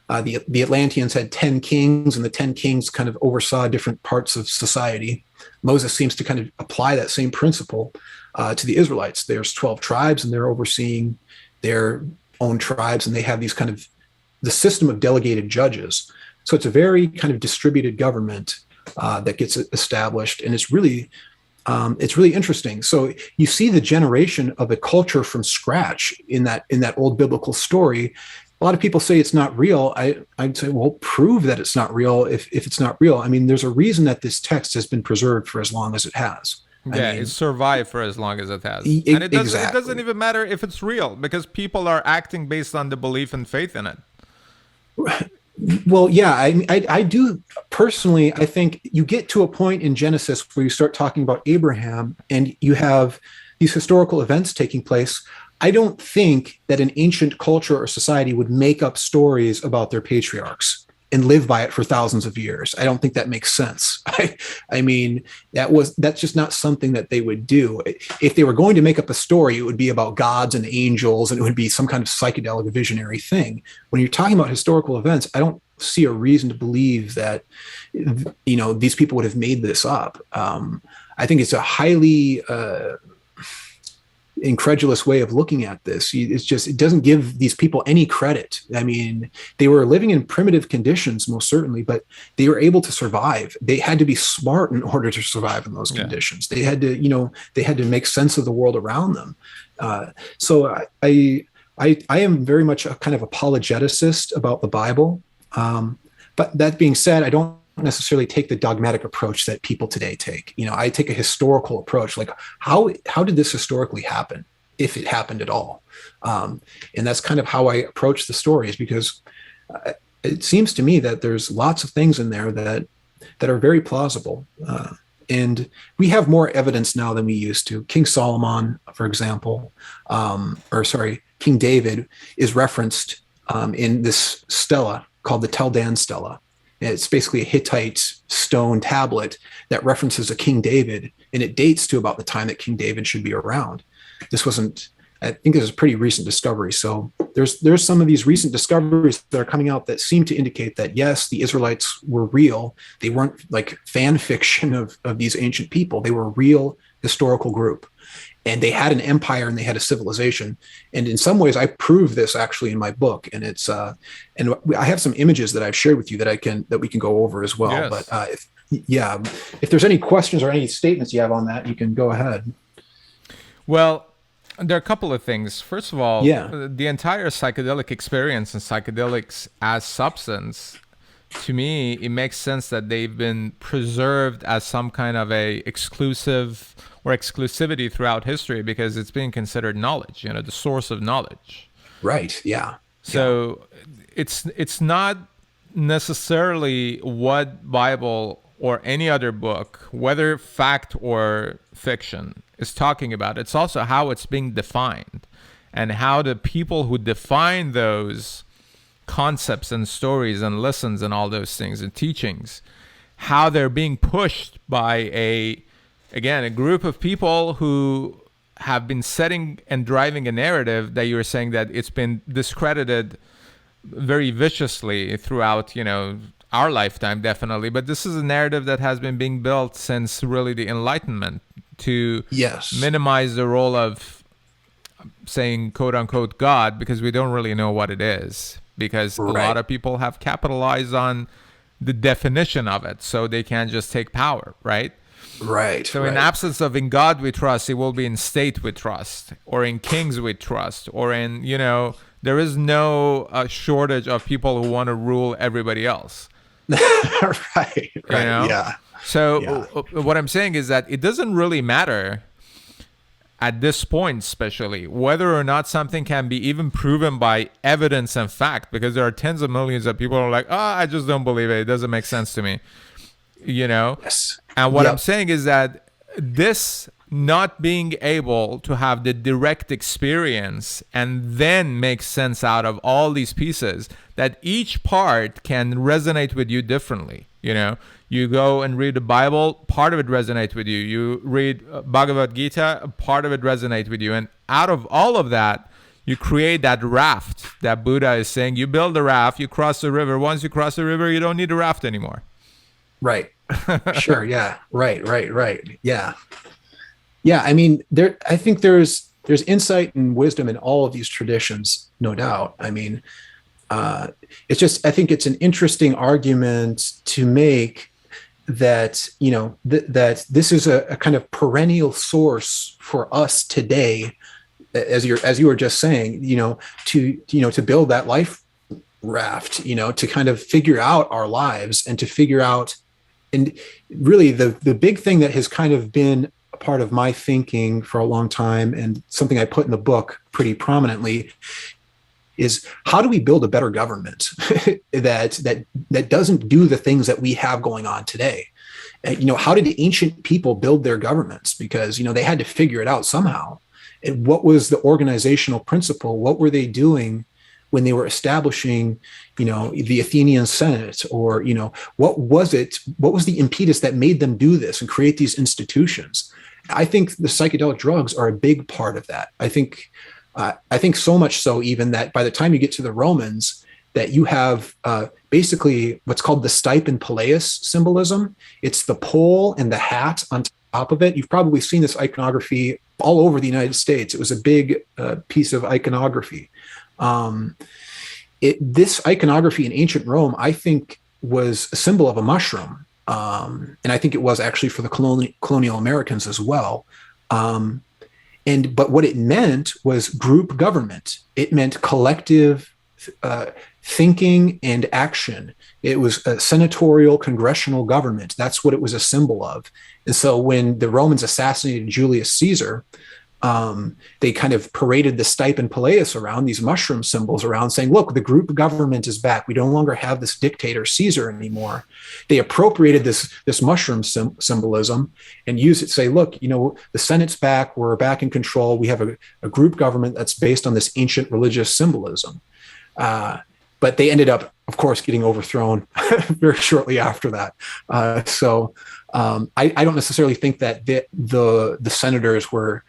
The Atlanteans had 10 kings, and the 10 kings kind of oversaw different parts of society. Moses seems to kind of apply that same principle to the Israelites. There's 12 tribes, and they're overseeing their own tribes, and they have these kind of the system of delegated judges. So it's a very kind of distributed government that gets established, and it's really interesting. So you see the generation of a culture from scratch in that old biblical story. A lot of people say it's not real. I'd say, well, prove that it's not real if it's not real. I mean, there's a reason that this text has been preserved for as long as it has. It survived for as long as it has. And it doesn't even matter if it's real, because people are acting based on the belief and faith in it. Well, yeah, I do personally. I think you get to a point in Genesis where you start talking about Abraham, and you have these historical events taking place. I don't think that an ancient culture or society would make up stories about their patriarchs and live by it for thousands of years. I don't think that makes sense. I mean, that's just not something that they would do. If they were going to make up a story, it would be about gods and angels, and it would be some kind of psychedelic visionary thing. When you're talking about historical events, I don't see a reason to believe that, these people would have made this up. I think it's a highly incredulous way of looking at this. It doesn't give these people any credit. I mean, they were living in primitive conditions, most certainly, but they were able to survive. They had to be smart in order to survive in those conditions. They had to make sense of the world around them. So I am very much a kind of apologeticist about the Bible. But that being said, I don't necessarily take the dogmatic approach that people today take. I take a historical approach, like how did this historically happen, if it happened at all? And that's kind of how I approach the stories, because it seems to me that there's lots of things in there that are very plausible. And we have more evidence now than we used to. King Solomon, for example, King David is referenced in this stela called the Tel Dan stela. It's basically a Hittite stone tablet that references a King David, and it dates to about the time that King David should be around. I think this is a pretty recent discovery. So there's some of these recent discoveries that are coming out that seem to indicate that, yes, the Israelites were real. They weren't like fan fiction of these ancient people. They were a real historical group. And they had an empire, and they had a civilization. And in some ways, I prove this actually in my book. And it's and I have some images that I've shared with you that we can go over as well. Yes. But if there's any questions or any statements you have on that, you can go ahead. Well, there are a couple of things. First of all, the entire psychedelic experience and psychedelics as substance, to me, it makes sense that they've been preserved as some kind of a exclusive or exclusivity throughout history, because it's being considered knowledge, the source of knowledge. Right. Yeah. So it's not necessarily what Bible or any other book, whether fact or fiction, is talking about. It's also how it's being defined, and how the people who define those concepts and stories and lessons and all those things and teachings, how they're being pushed by a group of people who have been setting and driving a narrative that you're saying that it's been discredited very viciously throughout, our lifetime, definitely. But this is a narrative that has been being built since really the Enlightenment to Yes. minimize the role of saying quote unquote God, because we don't really know what it is, because a lot Right. of people have capitalized on the definition of it, so they can't just take power, right? Right. So in Right. absence of in God we trust, it will be in state we trust, or in kings we trust, or in, there is no shortage of people who want to rule everybody else, Right. you Right. know? Yeah. So Yeah. what I'm saying is that it doesn't really matter at this point, especially whether or not something can be even proven by evidence and fact, because there are tens of millions of people who are like, oh, I just don't believe it. It doesn't make sense to me, Yes. And what I'm Yep. saying is that this not being able to have the direct experience and then make sense out of all these pieces, that each part can resonate with you differently. You go and read the Bible, part of it resonates with you. You read Bhagavad Gita, part of it resonates with you. And out of all of that, you create that raft that Buddha is saying. You build a raft, you cross the river. Once you cross the river, you don't need a raft anymore. Right. Sure. Yeah. Right. Right. Right. Yeah. Yeah. I mean, I think there's insight and wisdom in all of these traditions, no doubt. I mean, it's just, I think it's an interesting argument to make that, that this is a kind of perennial source for us today, as you were just saying, to build that life raft, to kind of figure out our lives and to figure out. And really the big thing that has kind of been a part of my thinking for a long time, and something I put in the book pretty prominently, is how do we build a better government that doesn't do the things that we have going on today? How did the ancient people build their governments? Because, they had to figure it out somehow. And what was the organizational principle? What were they doing when they were establishing, the Athenian Senate, or, what was the impetus that made them do this and create these institutions? I think the psychedelic drugs are a big part of that. I think so much so even that by the time you get to the Romans, that you have basically what's called the stipe and palaeus symbolism. It's the pole and the hat on top of it. You've probably seen this iconography all over the United States. It was a big piece of iconography. This iconography in ancient Rome, I think, was a symbol of a mushroom. And I think it was actually for the colonial Americans as well. But what it meant was group government. It meant collective thinking and action. It was a senatorial congressional government. That's what it was a symbol of. And so when the Romans assassinated Julius Caesar, they kind of paraded the stipe and palaeus around, these mushroom symbols around, saying, look, the group government is back. We no longer have this dictator Caesar anymore. They appropriated this mushroom symbolism and used it to say, look, the Senate's back. We're back in control. We have a group government that's based on this ancient religious symbolism. But they ended up, of course, getting overthrown very shortly after that. So I don't necessarily think that the senators were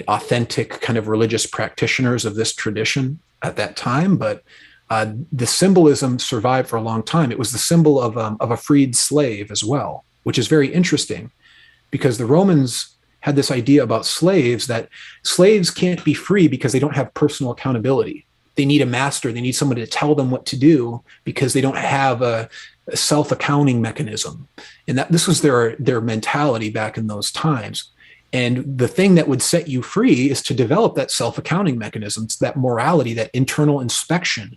authentic kind of religious practitioners of this tradition at that time, but the symbolism survived for a long time. It was the symbol of a freed slave as well, which is very interesting, because the Romans had this idea about slaves, that slaves can't be free because they don't have personal accountability. They need a master. They need someone to tell them what to do, because they don't have a self-accounting mechanism. And that this was their mentality back in those times. And the thing that would set you free is to develop that self-accounting mechanism, that morality, that internal inspection.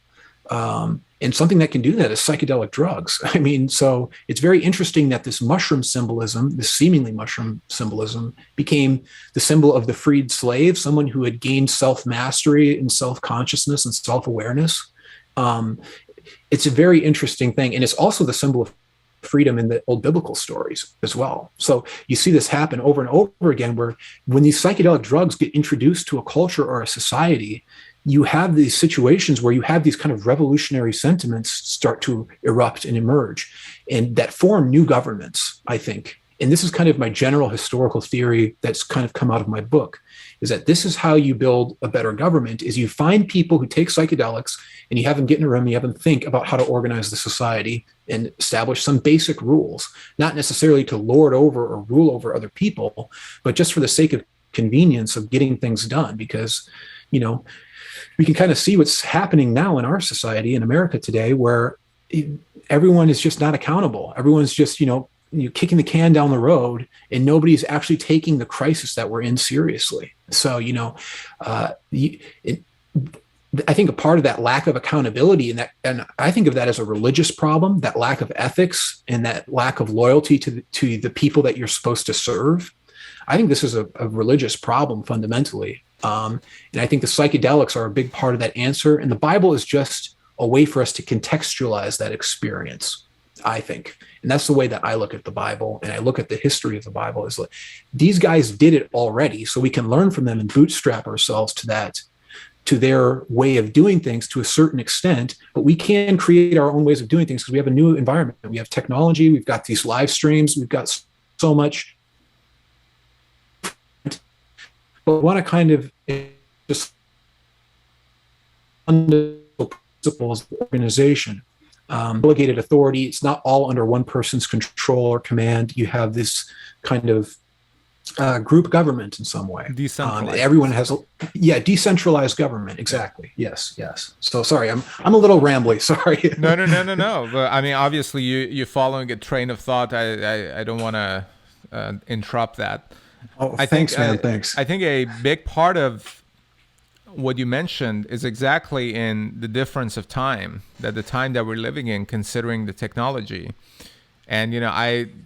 And something that can do that is psychedelic drugs. I mean, so it's very interesting that this mushroom symbolism, this seemingly mushroom symbolism, became the symbol of the freed slave, someone who had gained self-mastery and self-consciousness and self-awareness. It's a very interesting thing. And it's also the symbol of freedom in the old biblical stories as well. So you see this happen over and over again, where when these psychedelic drugs get introduced to a culture or a society, you have these situations where you have these kind of revolutionary sentiments start to erupt and emerge, and that form new governments, I think, and this is kind of my general historical theory that's kind of come out of my book, is that this is how you build a better government, is you find people who take psychedelics and you have them get in a room, you have them think about how to organize the society and establish some basic rules, not necessarily to lord over or rule over other people, but just for the sake of convenience of getting things done. Because, we can kind of see what's happening now in our society in America today, where everyone is just not accountable. Everyone's just, you're kicking the can down the road, and nobody's actually taking the crisis that we're in seriously. So, I think a part of that lack of accountability, and I think of that as a religious problem, that lack of ethics and that lack of loyalty to the people that you're supposed to serve. I think this is a religious problem fundamentally. And I think the psychedelics are a big part of that answer. And the Bible is just a way for us to contextualize that experience, I think. And that's the way that I look at the Bible, and I look at the history of the Bible, is like, these guys did it already, so we can learn from them and bootstrap ourselves to their way of doing things to a certain extent. But we can create our own ways of doing things because we have a new environment. We have technology, we've got these live streams, we've got so much. But we want to kind of just principles of organization. Delegated authority, it's not all under one person's control or command. You have this kind of group government in some way. Decentralized. Everyone has decentralized government. Exactly. Yes. So sorry, I'm a little rambly. Sorry. No. But I mean, obviously, you're following a train of thought. I don't want to interrupt that. Oh, thanks, man. Thanks. I think a big part of what you mentioned is exactly in the difference of time, that the time that we're living in, considering the technology. And,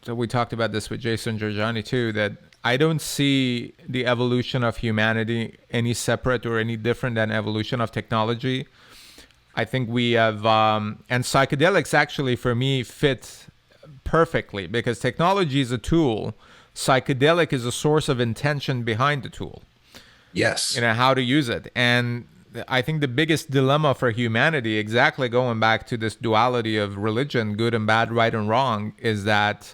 we talked about this with Jason Georgiani too, that I don't see the evolution of humanity any separate or any different than evolution of technology. I think we have, and psychedelics actually for me fit perfectly, because technology is a tool. Psychedelic is a source of intention behind the tool. Yes. How to use it. And I think the biggest dilemma for humanity, exactly going back to this duality of religion, good and bad, right and wrong, is that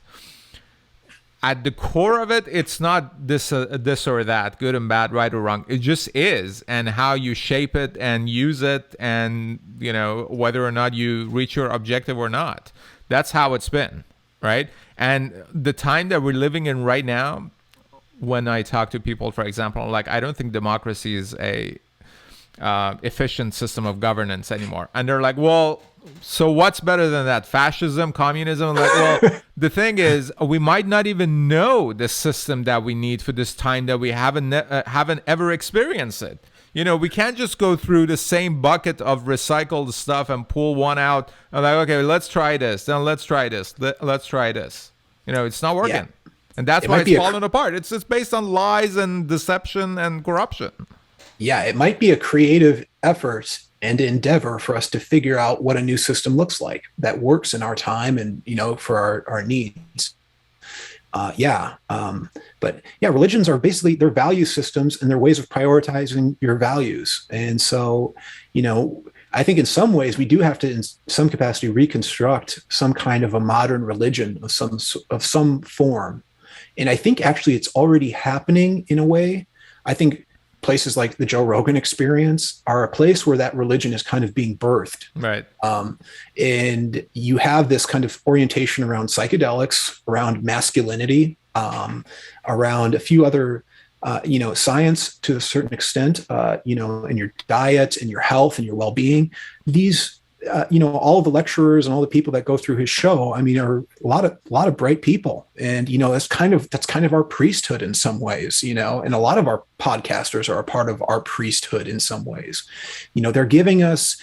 at the core of it, it's not this or that, good and bad, right or wrong. It just is. And how you shape it and use it, and, whether or not you reach your objective or not. That's how it's been, right? And the time that we're living in right now, when I talk to people, for example, like, I don't think democracy is a efficient system of governance anymore. And they're like, well, so what's better than that? Fascism, communism? I'm like, well, the thing is, we might not even know the system that we need for this time that we haven't ever experienced it. We can't just go through the same bucket of recycled stuff and pull one out and like, okay, let's try this. Then let's try this. Let's try this. It's not working. Yeah. And that's why it's falling apart. It's just based on lies and deception and corruption. Yeah, it might be a creative effort and endeavor for us to figure out what a new system looks like that works in our time and, for our needs. But religions are basically, they're value systems, and they're ways of prioritizing your values. And so, I think in some ways we do have to, in some capacity, reconstruct some kind of a modern religion of some form. And I think actually it's already happening in a way. I think places like the Joe Rogan Experience are a place where that religion is kind of being birthed. Right. And you have this kind of orientation around psychedelics, around masculinity, around a few other, science to a certain extent, in your diet and your health and your well-being. These, all of the lecturers and all the people that go through his show, I mean, are a lot of bright people. And, that's kind of our priesthood in some ways, and a lot of our podcasters are a part of our priesthood in some ways. They're giving us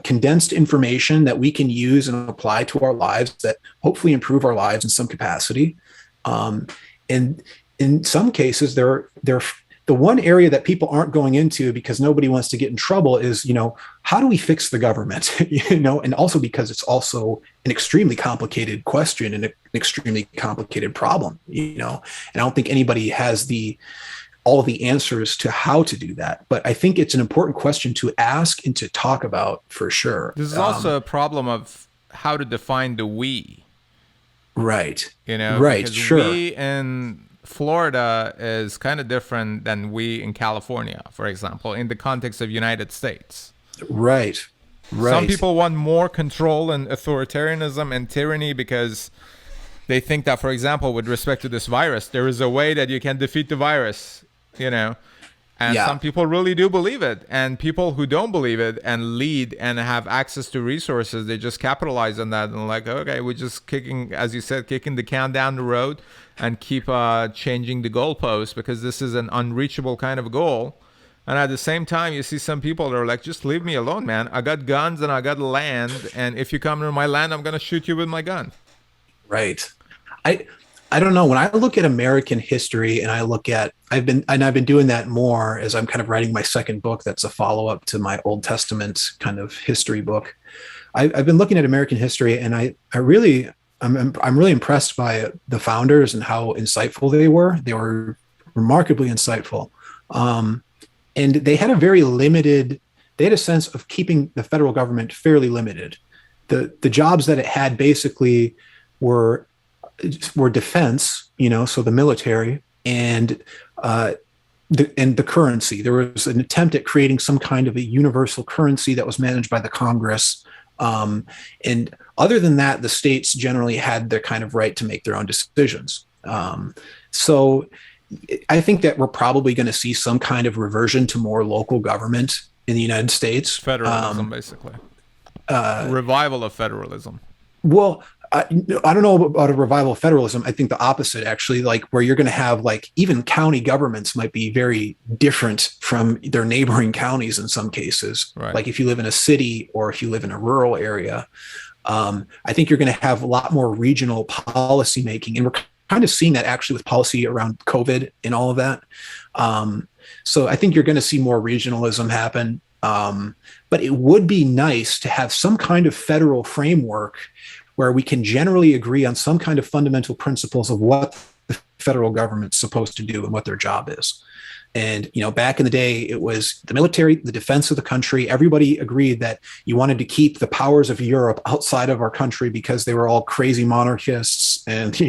condensed information that we can use and apply to our lives that hopefully improve our lives in some capacity. And in some cases, they're the one area that people aren't going into because nobody wants to get in trouble is, how do we fix the government? And also because it's also an extremely complicated question and an extremely complicated problem, and I don't think anybody has all the answers to how to do that. But I think it's an important question to ask and to talk about for sure. This is also a problem of how to define the we. Right. Right. Because Sure. we in Florida is kind of different than we in California, for example, in the context of United States. Right. Some Right. people want more control and authoritarianism and tyranny because they think that, for example, with respect to this virus, there is a way that you can defeat the virus, you know. And Yeah. some people really do believe it. And people who don't believe it and lead and have access to resources, they just capitalize on that and like, okay, we're just kicking, as you said, kicking the can down the road and keep changing the goalposts because this is an unreachable kind of goal. And at the same time, you see some people that are like, just leave me alone, man. I got guns and I got land. And if you come to my land, I'm going to shoot you with my gun. Right. I I don't know. When I look at American history and I look at I've been doing that more as I'm kind of writing my second book that's a follow-up to my Old Testament kind of history book. I've been looking at American history and I'm really impressed by the founders and how insightful they were. They were remarkably insightful. And they had a very limited, they had a sense of keeping the federal government fairly limited. The jobs that it had basically were defense, so the military and the currency. There was an attempt at creating some kind of a universal currency that was managed by the Congress. And other than that, the states generally had their kind of right to make their own decisions. So I think that we're probably going to see some kind of reversion to more local government in the United States. Federalism, basically. Revival of federalism. Well, I don't know about a revival of federalism. I think the opposite, actually, like where you're going to have like even county governments might be very different from their neighboring counties in some cases. Right. Like if you live in a city or if you live in a rural area, I think you're going to have a lot more regional policy making. And we're kind of seeing that actually with policy around COVID and all of that. So I think you're going to see more regionalism happen. But it would be nice to have some kind of federal framework where we can generally agree on some kind of fundamental principles of what the federal government's supposed to do and what their job is. And, back in the day, it was the military, the defense of the country. Everybody agreed that you wanted to keep the powers of Europe outside of our country because they were all crazy monarchists. And,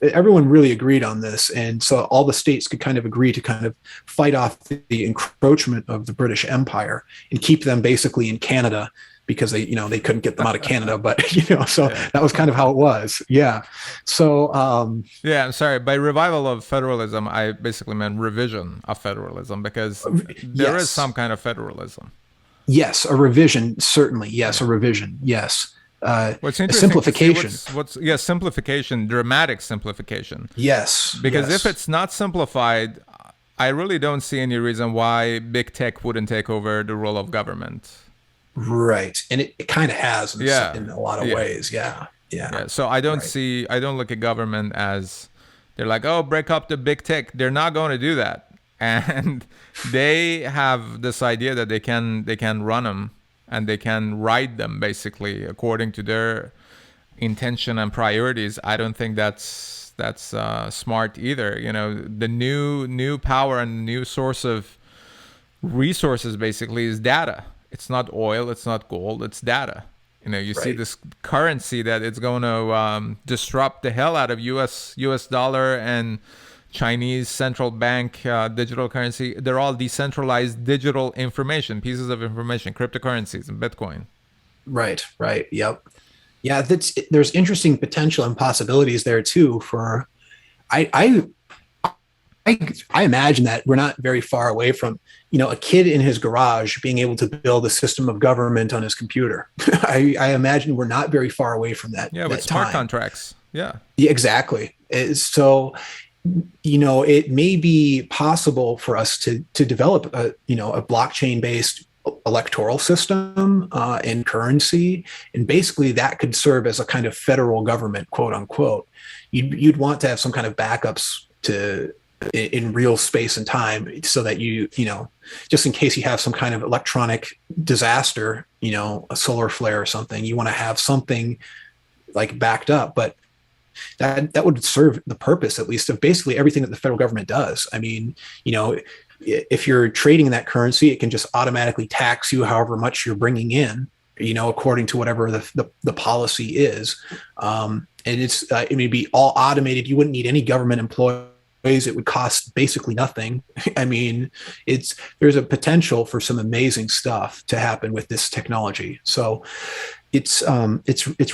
everyone really agreed on this. And so all the states could kind of agree to kind of fight off the encroachment of the British Empire and keep them basically in Canada because they couldn't get them out of Canada, but so yeah. That was kind of how it was. Yeah. So I'm sorry. By revival of federalism, I basically meant revision of federalism because there is some kind of federalism. Yes, a revision, certainly. Yes, a revision. Yes. What's interesting? Simplification. Simplification, dramatic simplification. Yes. Because if it's not simplified, I really don't see any reason why big tech wouldn't take over the role of government. Right. And it kind of has in a lot of ways. Yeah. So I don't look at government as they're like, oh, break up the big tech. They're not going to do that. And they have this idea that they can run them and they can ride them basically according to their intention and priorities. I don't think that's smart either. The new power and new source of resources basically is data. It's not oil, it's not gold, it's data. You see this currency that it's going to disrupt the hell out of US dollar and Chinese central bank digital currency. They're all decentralized digital information, pieces of information, cryptocurrencies and Bitcoin. Right. Yep. Yeah, there's interesting potential and possibilities there too for I imagine that we're not very far away from, a kid in his garage being able to build a system of government on his computer. I imagine we're not very far away from that. Yeah, with smart contracts. Yeah, exactly. So, it may be possible for us to develop a blockchain-based electoral system and currency, and basically that could serve as a kind of federal government, quote unquote. You'd want to have some kind of backups in real space and time so that just in case you have some kind of electronic disaster, a solar flare or something, you want to have something like backed up. But that would serve the purpose, at least, of basically everything that the federal government does. I mean, if you're trading in that currency, it can just automatically tax you however much you're bringing in. according to whatever the policy is. And it may be all automated. You wouldn't need any government employees. It would cost basically nothing. I mean, there's a potential for some amazing stuff to happen with this technology. So it's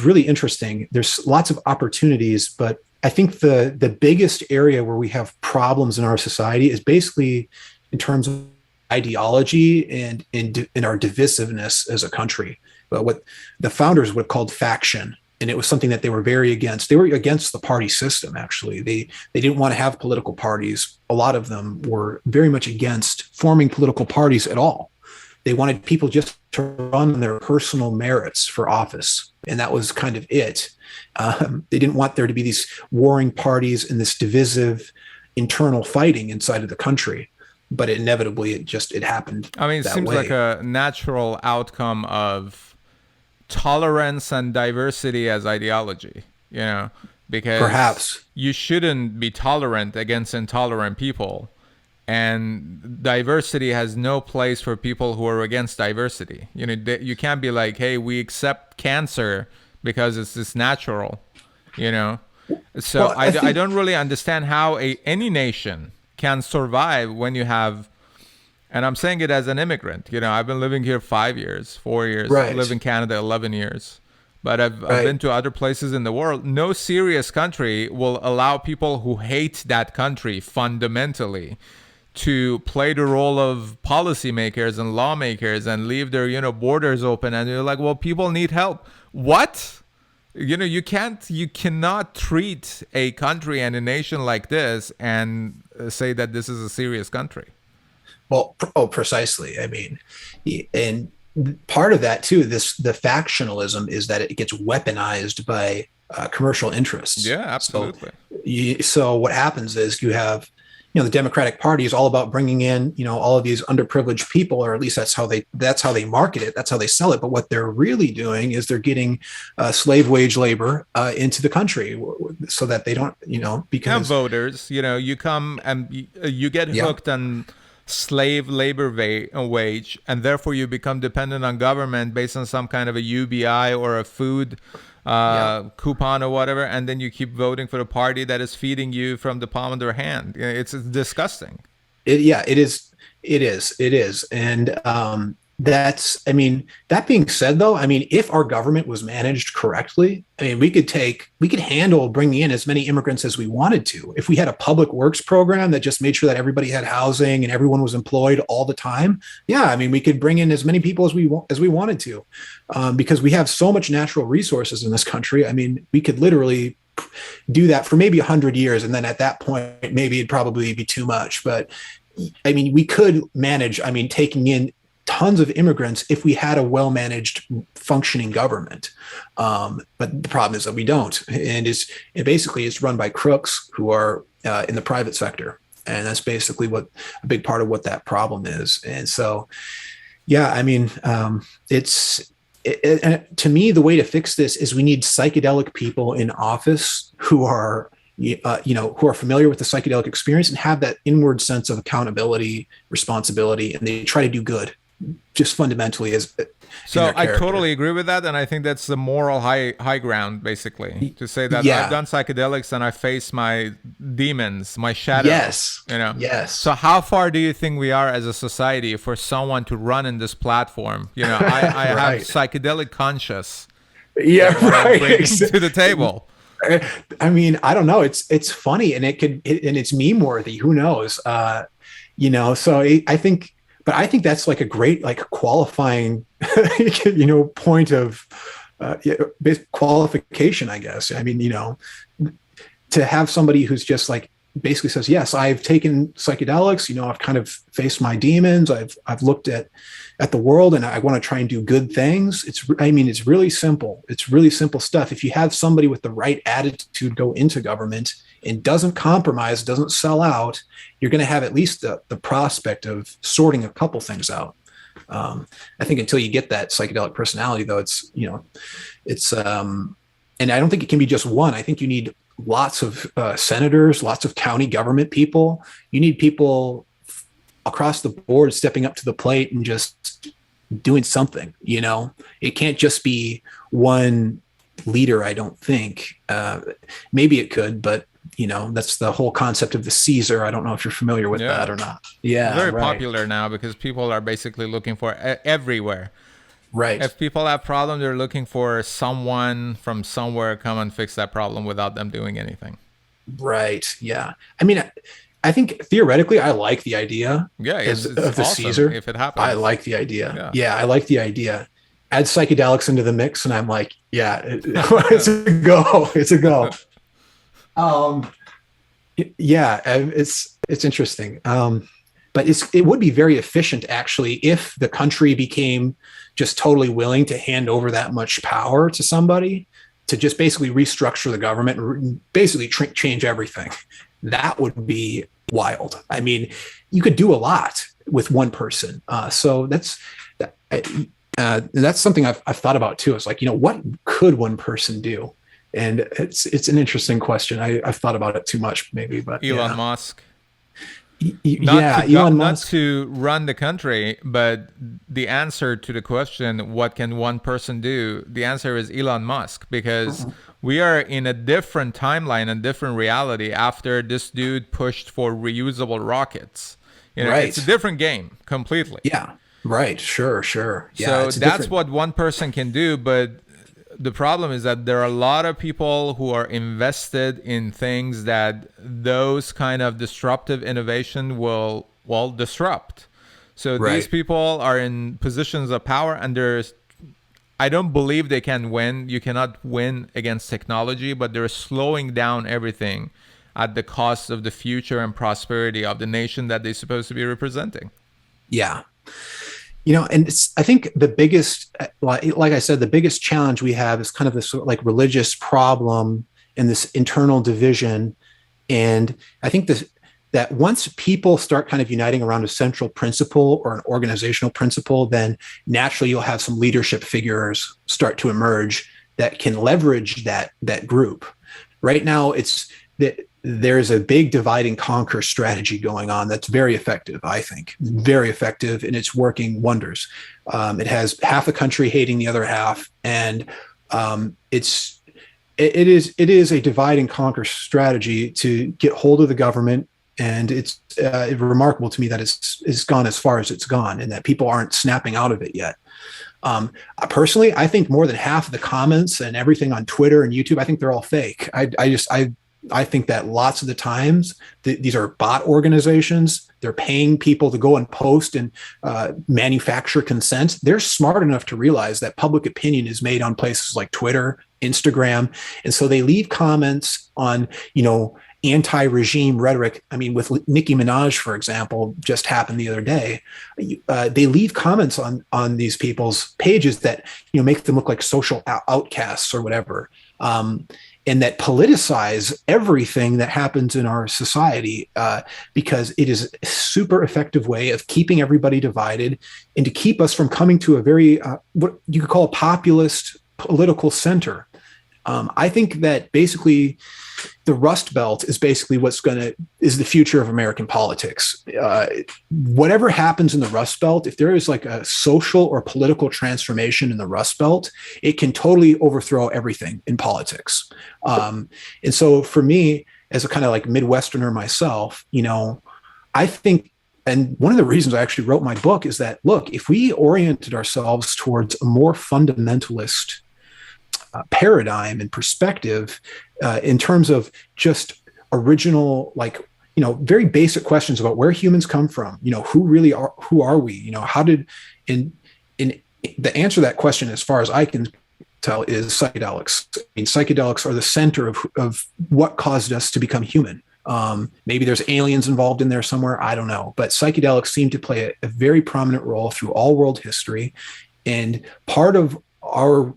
really interesting. There's lots of opportunities, but I think the biggest area where we have problems in our society is basically in terms of ideology and in our divisiveness as a country. But what the founders would have called faction. And it was something that they were very against. They were against the party system, actually. They didn't want to have political parties. A lot of them were very much against forming political parties at all. They wanted people just to run their personal merits for office. And that was kind of it. They didn't want there to be these warring parties and this divisive internal fighting inside of the country. But inevitably, it happened. I mean, it seems like a natural outcome of tolerance and diversity as ideology, because perhaps you shouldn't be tolerant against intolerant people, and diversity has no place for people who are against diversity. You can't be like, hey, we accept cancer because it's just natural, so well, I don't really understand how any nation can survive when you have. And I'm saying it as an immigrant. I've been living here 5 years, 4 years. Right. I live in Canada 11 years. But I've been to other places in the world. No serious country will allow people who hate that country fundamentally to play the role of policymakers and lawmakers and leave their, borders open. And you're like, well, people need help. What? You cannot treat a country and a nation like this and say that this is a serious country. Well, precisely. I mean, and part of that too, the factionalism is that it gets weaponized by commercial interests. Yeah, absolutely. So what happens is you have, the Democratic Party is all about bringing in, all of these underprivileged people, or at least that's how they market it. That's how they sell it. But what they're really doing is they're getting slave wage labor into the country so that they don't, because voters, you come and you get hooked on slave labor wage, and therefore you become dependent on government based on some kind of a UBI or a food coupon or whatever, and then you keep voting for the party that is feeding you from the palm of their hand. It's disgusting. It is. And that being said, though, if our government was managed correctly, we could handle bringing in as many immigrants as we wanted to. If we had a public works program that just made sure that everybody had housing and everyone was employed all the time, we could bring in as many people as we wanted to, because we have so much natural resources in this country. We could literally do that for maybe 100 years, and then at that point, maybe it'd probably be too much. But we could manage. Taking in tons of immigrants if we had a well-managed, functioning government. But the problem is that we don't, and it's run by crooks who are in the private sector, and that's basically what a big part of what that problem is. And so, to me, the way to fix this is we need psychedelic people in office who are familiar with the psychedelic experience and have that inward sense of accountability, responsibility, and they try to do good. Just fundamentally so I totally agree with that, and I think that's the moral high ground, basically, to say that I've done psychedelics and I face my demons, my shadow. Yes. So how far do you think we are as a society for someone to run in this platform? I have psychedelic conscious. Yeah, right. To the table. I don't know. It's funny, and it's meme worthy. Who knows? So I think that's like a great, qualifying, point of qualification, I guess. To have somebody who's just basically says, yes, I've taken psychedelics, I've kind of faced my demons. I've looked at the world, and I want to try and do good things. It's really simple. It's really simple stuff. If you have somebody with the right attitude go into government and doesn't compromise, doesn't sell out, you're going to have at least the prospect of sorting a couple things out. I think until you get that psychedelic personality, though, and I don't think it can be just one. I think you need lots of senators, lots of county government people. You need people across the board stepping up to the plate and just doing something, it can't just be one leader. I don't think, maybe it could, but that's the whole concept of the Caesar. I don't know if you're familiar with that or not. Yeah. It's very right. popular now because people are basically looking for everywhere. Right. If people have problems, they're looking for someone from somewhere come and fix that problem without them doing anything. Right. Yeah. I mean, I think theoretically, I like the idea. Yeah, it's of the awesome Caesar. if it happens. I like the idea. Yeah, I like the idea. Add psychedelics into the mix, and I'm like, yeah, it's a go. It's a go. Yeah, it's interesting. But it would be very efficient, actually, if the country became just totally willing to hand over that much power to somebody to just basically restructure the government and basically change everything. That would be wild. I mean, you could do a lot with one person. So that's something I've thought about too. It's like, what could one person do? And it's an interesting question. I've thought about it too much, maybe, but Elon Musk. Elon Not Musk. to run the country, but the answer to the question, what can one person do? The answer is Elon Musk, because we are in a different timeline, a different reality after this dude pushed for reusable rockets. Right. It's a different game completely. Yeah. Right. Sure. So Yeah, that's what one person can do, but the problem is that there are a lot of people who are invested in things that those kind of disruptive innovation will disrupt. So these people are in positions of power, and I don't believe they can win. You cannot win against technology, but they're slowing down everything at the cost of the future and prosperity of the nation that they're supposed to be representing. Yeah. And I think the biggest, like I said, the biggest challenge we have is kind of this like religious problem and this internal division. And I think that once people start kind of uniting around a central principle or an organizational principle, then naturally you'll have some leadership figures start to emerge that can leverage that group. Right now, it's that there's a big divide and conquer strategy going on that's very effective, I think, very effective, and it's working wonders. It has half the country hating the other half, and it is a divide and conquer strategy to get hold of the government. And it's remarkable to me that it's gone as far as it's gone, and that people aren't snapping out of it yet. Personally, I think more than half of the comments and everything on Twitter and YouTube, I think they're all fake. I think that lots of the times these are bot organizations. They're paying people to go and post and manufacture consent. They're smart enough to realize that public opinion is made on places like Twitter, Instagram. And so they leave comments on, anti-regime rhetoric. I mean, with Nicki Minaj, for example, just happened the other day. They leave comments on these people's pages that, make them look like social outcasts or whatever. And that politicize everything that happens in our society, because it is a super effective way of keeping everybody divided and to keep us from coming to a very, what you could call a populist political center. I think that basically the Rust Belt is basically is the future of American politics. Whatever happens in the Rust Belt, if there is like a social or political transformation in the Rust Belt, it can totally overthrow everything in politics. And so for me, as a kind of like Midwesterner myself, I think, and one of the reasons I actually wrote my book is that, look, if we oriented ourselves towards a more fundamentalist paradigm and perspective in terms of just original, very basic questions about where humans come from, who are we, how did, in the answer to that question, as far as I can tell, is psychedelics. I mean, psychedelics are the center of what caused us to become human. Maybe there's aliens involved in there somewhere, I don't know, but psychedelics seem to play a very prominent role through all world history, and part of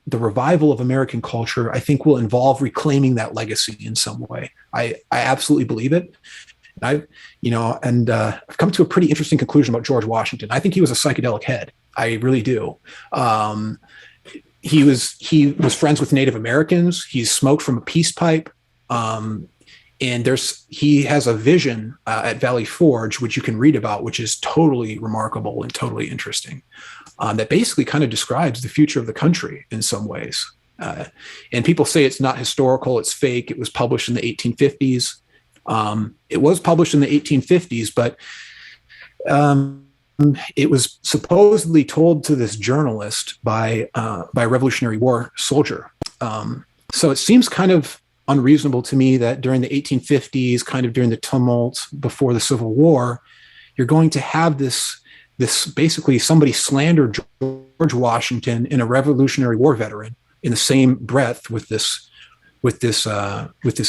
the revival of American culture, I think, will involve reclaiming that legacy in some way. I absolutely believe it. I've come to a pretty interesting conclusion about George Washington. I think he was a psychedelic head. I really do. He was friends with Native Americans. He smoked from a peace pipe. And he has a vision at Valley Forge, which you can read about, which is totally remarkable and totally interesting. that basically kind of describes the future of the country in some ways. And people say it's not historical, it's fake. It was published in the 1850s. It was published in the 1850s, but it was supposedly told to this journalist by a Revolutionary War soldier. So it seems kind of unreasonable to me that during the 1850s, kind of during the tumult before the Civil War, you're going to have this basically somebody slandered George Washington and a Revolutionary War veteran in the same breath with this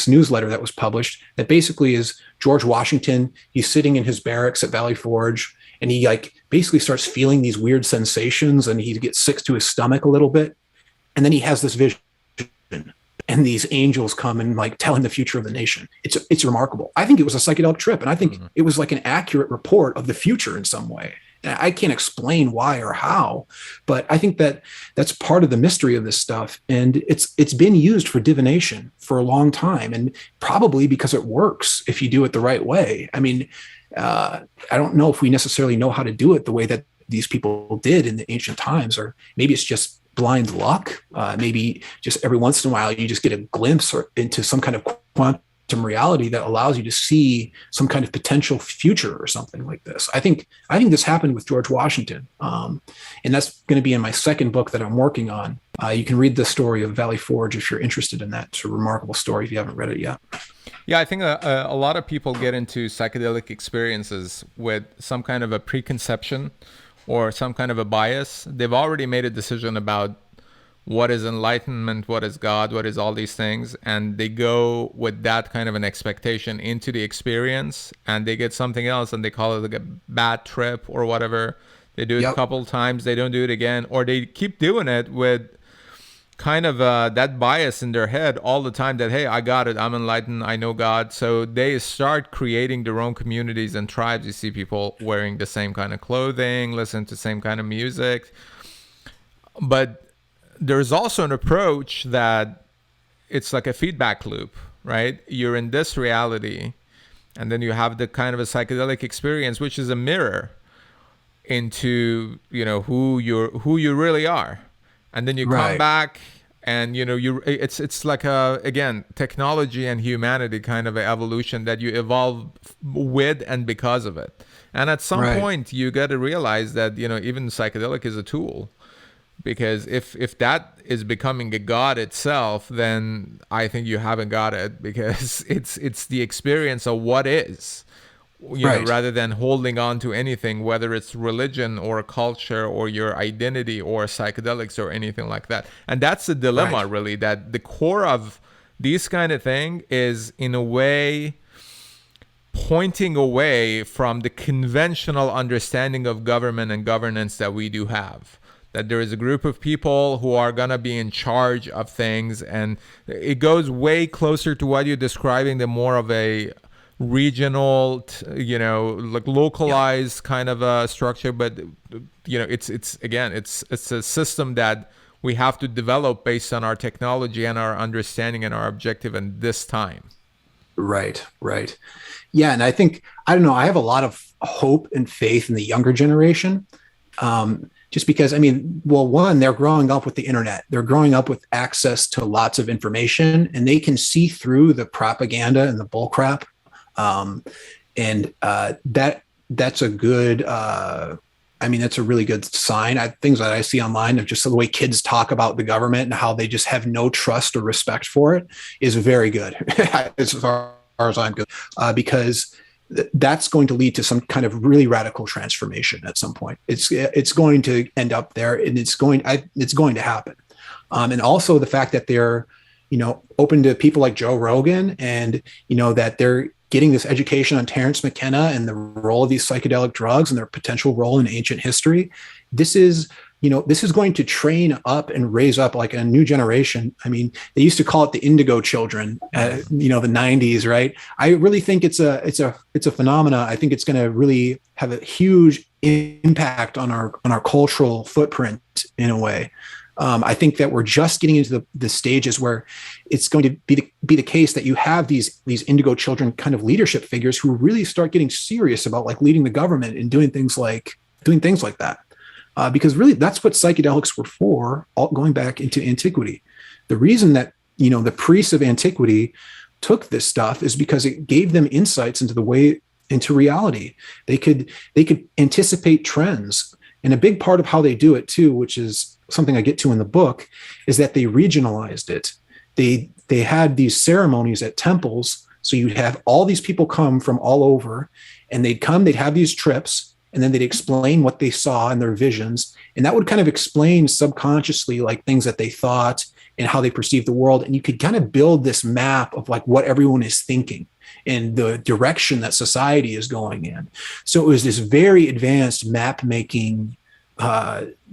newsletter that was published that basically is George Washington. He's sitting in his barracks at Valley Forge, and he like basically starts feeling these weird sensations, and he gets sick to his stomach a little bit, and then he has this vision, and these angels come and like tell him the future of the nation. It's remarkable. I think it was a psychedelic trip, and I think it was like an accurate report of the future in some way. And I can't explain why or how, but I think that that's part of the mystery of this stuff. And it's been used for divination for a long time, and probably because it works if you do it the right way. I mean, I don't know if we necessarily know how to do it the way that these people did in the ancient times, or maybe it's just blind luck. Maybe just every once in a while you just get a glimpse into some kind of quantum reality that allows you to see some kind of potential future or something like this. I think this happened with George Washington, and that's going to be in my second book that I'm working on. You can read the story of Valley Forge if you're interested in that. It's a remarkable story if you haven't read it yet. Yeah, I think a lot of people get into psychedelic experiences with some kind of a preconception or some kind of a bias. They've already made a decision about what is enlightenment, what is God, what is all these things, and they go with that kind of an expectation into the experience, and they get something else, and they call it like a bad trip or whatever. They do it a couple times, they don't do it again, or they keep doing it with kind of that bias in their head all the time that, hey, I got it, I'm enlightened, I know God. So they start creating their own communities and tribes. You see people wearing the same kind of clothing, listen to the same kind of music. But there's also an approach that it's like a feedback loop, right? You're in this reality, and then you have the kind of a psychedelic experience, which is a mirror into, who you really are. And then you come back, and it's like again, technology and humanity kind of an evolution that you evolve with and because of it. And at some point you got to realize that even psychedelic is a tool. Because if that is becoming a god itself, then I think you haven't got it, because it's the experience of what is, rather than holding on to anything, whether it's religion or culture or your identity or psychedelics or anything like that. And that's the dilemma, really, that the core of these kind of thing is in a way pointing away from the conventional understanding of government and governance that we do have. That there is a group of people who are going to be in charge of things, and it goes way closer to what you're describing, the more of a regional, like localized kind of a structure. But it's a system that we have to develop based on our technology and our understanding and our objective in this time. Right. Yeah, and I have a lot of hope and faith in the younger generation. Just because, one, they're growing up with the internet. They're growing up with access to lots of information, and they can see through the propaganda and the bullcrap. That's a good, that's a really good sign. Things that I see online of just the way kids talk about the government and how they just have no trust or respect for it is very good, as far as I'm good, because that's going to lead to some kind of really radical transformation at some point. It's going to end up there, and it's going to happen. And also the fact that they're, open to people like Joe Rogan, and, that they're getting this education on Terence McKenna and the role of these psychedelic drugs and their potential role in ancient history. This is going to train up and raise up like a new generation. They used to call it the indigo children, the 90s, right? I really think it's a phenomena. I think it's going to really have a huge impact on our cultural footprint in a way. I think that we're just getting into the stages where it's going to be the case that you have these indigo children kind of leadership figures who really start getting serious about like leading the government and doing things like that. because really that's what psychedelics were for, all going back into antiquity. The reason that, the priests of antiquity took this stuff is because it gave them insights into reality. They could anticipate trends. And a big part of how they do it too, which is something I get to in the book, is that they regionalized it. They had these ceremonies at temples. So you'd have all these people come from all over, and they'd have these trips, and then they'd explain what they saw in their visions. And that would kind of explain subconsciously like things that they thought and how they perceived the world. And you could kind of build this map of like what everyone is thinking and the direction that society is going in. So it was this very advanced map making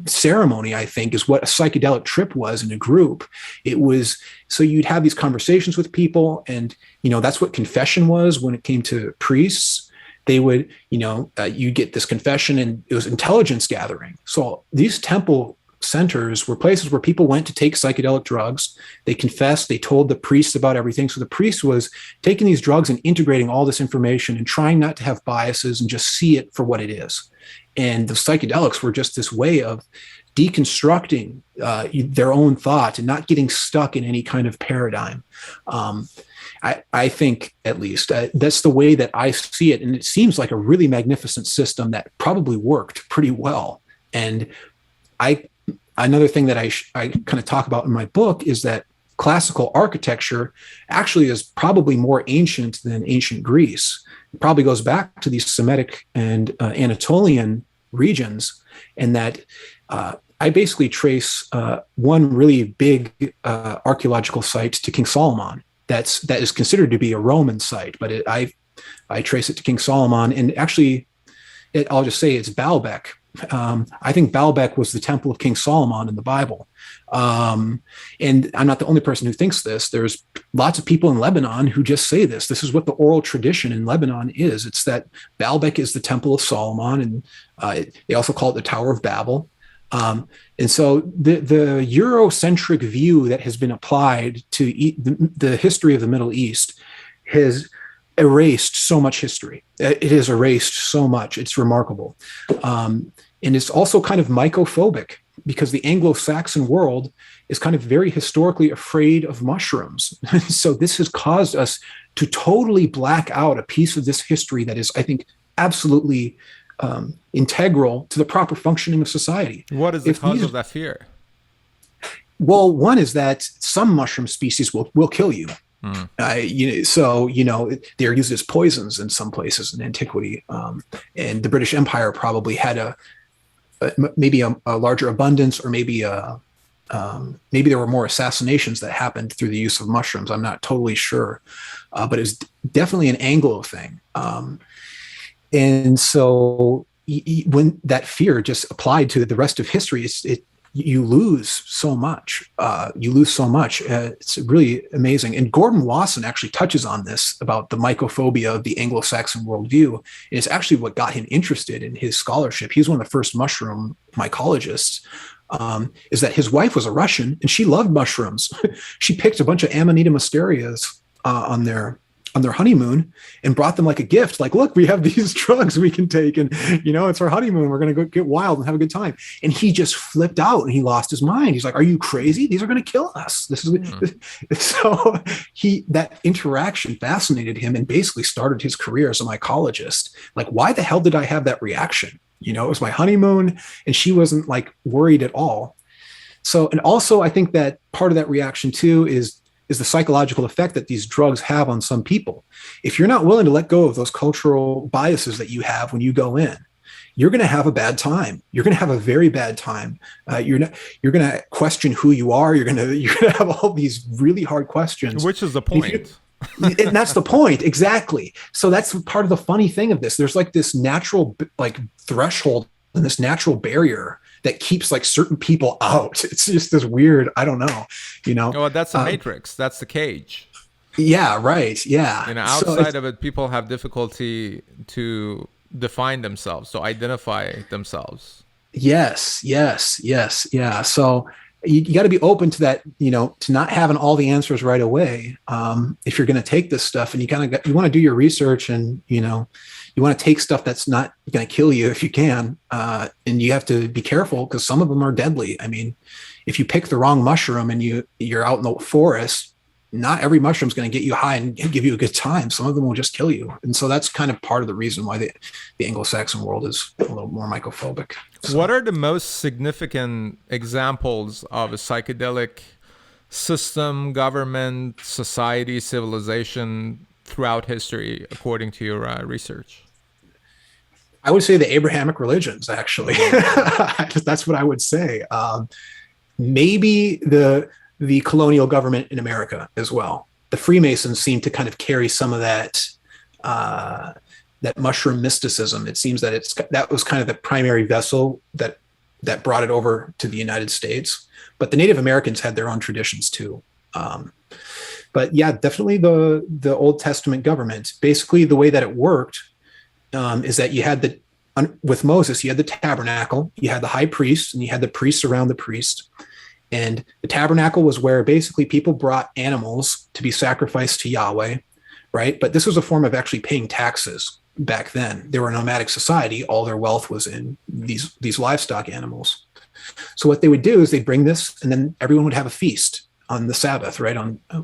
ceremony, I think, is what a psychedelic trip was in a group. It was, so you'd have these conversations with people, and, that's what confession was when it came to priests. They would, you get this confession, and it was intelligence gathering. So these temple centers were places where people went to take psychedelic drugs. They confessed, they told the priest about everything. So the priest was taking these drugs and integrating all this information and trying not to have biases and just see it for what it is. And the psychedelics were just this way of deconstructing their own thought and not getting stuck in any kind of paradigm. I think, at least, that's the way that I see it. And it seems like a really magnificent system that probably worked pretty well. And another thing that I kind of talk about in my book is that classical architecture actually is probably more ancient than ancient Greece. It probably goes back to these Semitic and Anatolian regions, and that I basically trace one really big archaeological site to King Solomon. That is considered to be a Roman site, but I trace it to King Solomon, and actually, I'll just say it's Baalbek. I think Baalbek was the temple of King Solomon in the Bible. And I'm not the only person who thinks this. There's lots of people in Lebanon who just say this. This is what the oral tradition in Lebanon is. It's that Baalbek is the temple of Solomon, and they also call it the Tower of Babel. And so the Eurocentric view that has been applied to the history of the Middle East has erased so much history. It has erased so much. It's remarkable. And it's also kind of mycophobic, because the Anglo-Saxon world is kind of very historically afraid of mushrooms. So this has caused us to totally black out a piece of this history that is, I think, absolutely integral to the proper functioning of society. What is the cause of that fear? Well, one is that some mushroom species will kill you. They're used as poisons in some places in antiquity, and the British Empire probably had maybe a larger abundance, or maybe there were more assassinations that happened through the use of mushrooms. I'm not totally sure, but it's definitely an Anglo thing. And so when that fear just applied to the rest of history, you lose so much. It's really amazing. And Gordon Wasson actually touches on this about the mycophobia of the Anglo-Saxon worldview. And it's actually what got him interested in his scholarship. He was one of the first mushroom mycologists. Is that his wife was a Russian, and she loved mushrooms. She picked a bunch of Amanita musterias on their honeymoon and brought them like a gift. Like, look, we have these drugs we can take, and it's our honeymoon. We're going to go get wild and have a good time. And he just flipped out and he lost his mind. He's like, "Are you crazy? These are going to kill us." So that interaction fascinated him and basically started his career as a mycologist. Like, why the hell did I have that reaction? It was my honeymoon, and she wasn't like worried at all. So, and also I think that part of that reaction too is the psychological effect that these drugs have on some people. If you're not willing to let go of those cultural biases that you have when you go in, you're going to have a bad time. You're going to have a very bad time. You're going to question who you are. You're going to have all these really hard questions. Which is the point. And that's the point. Exactly. So that's part of the funny thing of this. There's like this natural like threshold and this natural barrier that keeps like certain people out. It's just this weird, I don't know, Oh, that's the matrix. That's the cage. Yeah, right. Yeah. Outside of it, people have difficulty to define themselves, to identify themselves. Yes. Yeah. So you got to be open to that, to not having all the answers right away. If you're going to take this stuff, and you want to do your research, and you want to take stuff that's not going to kill you if you can, and you have to be careful because some of them are deadly. I mean, if you pick the wrong mushroom and you're out in the forest, not every mushroom is going to get you high and give you a good time. Some of them will just kill you. And so that's kind of part of the reason why the Anglo-Saxon world is a little more mycophobic. So. What are the most significant examples of a psychedelic system, government, society, civilization throughout history, according to your research? I would say the Abrahamic religions, actually. That's what I would say. Maybe the colonial government in America as well. The Freemasons seem to kind of carry some of that mushroom mysticism. It seems that was kind of the primary vessel that brought it over to the United States. But the Native Americans had their own traditions too. But yeah, definitely the Old Testament government. Basically, the way that it worked is that you had with Moses, you had the tabernacle, you had the high priest, and you had the priests around the priest. And the tabernacle was where basically people brought animals to be sacrificed to Yahweh, right? But this was a form of actually paying taxes back then. They were a nomadic society. All their wealth was in these livestock animals. So what they would do is they'd bring this, and then everyone would have a feast on the Sabbath, right?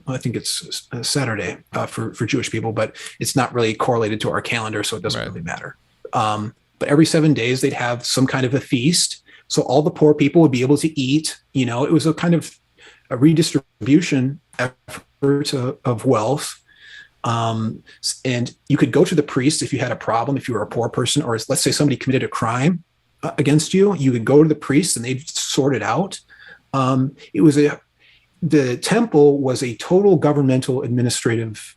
I think it's Saturday for Jewish people, but it's not really correlated to our calendar, so it doesn't really matter. But every 7 days they'd have some kind of a feast. So all the poor people would be able to eat. It was a kind of a redistribution effort of wealth. And you could go to the priest if you had a problem, if you were a poor person, or let's say somebody committed a crime against you, you could go to the priest and they'd sort it out. The temple was a total governmental administrative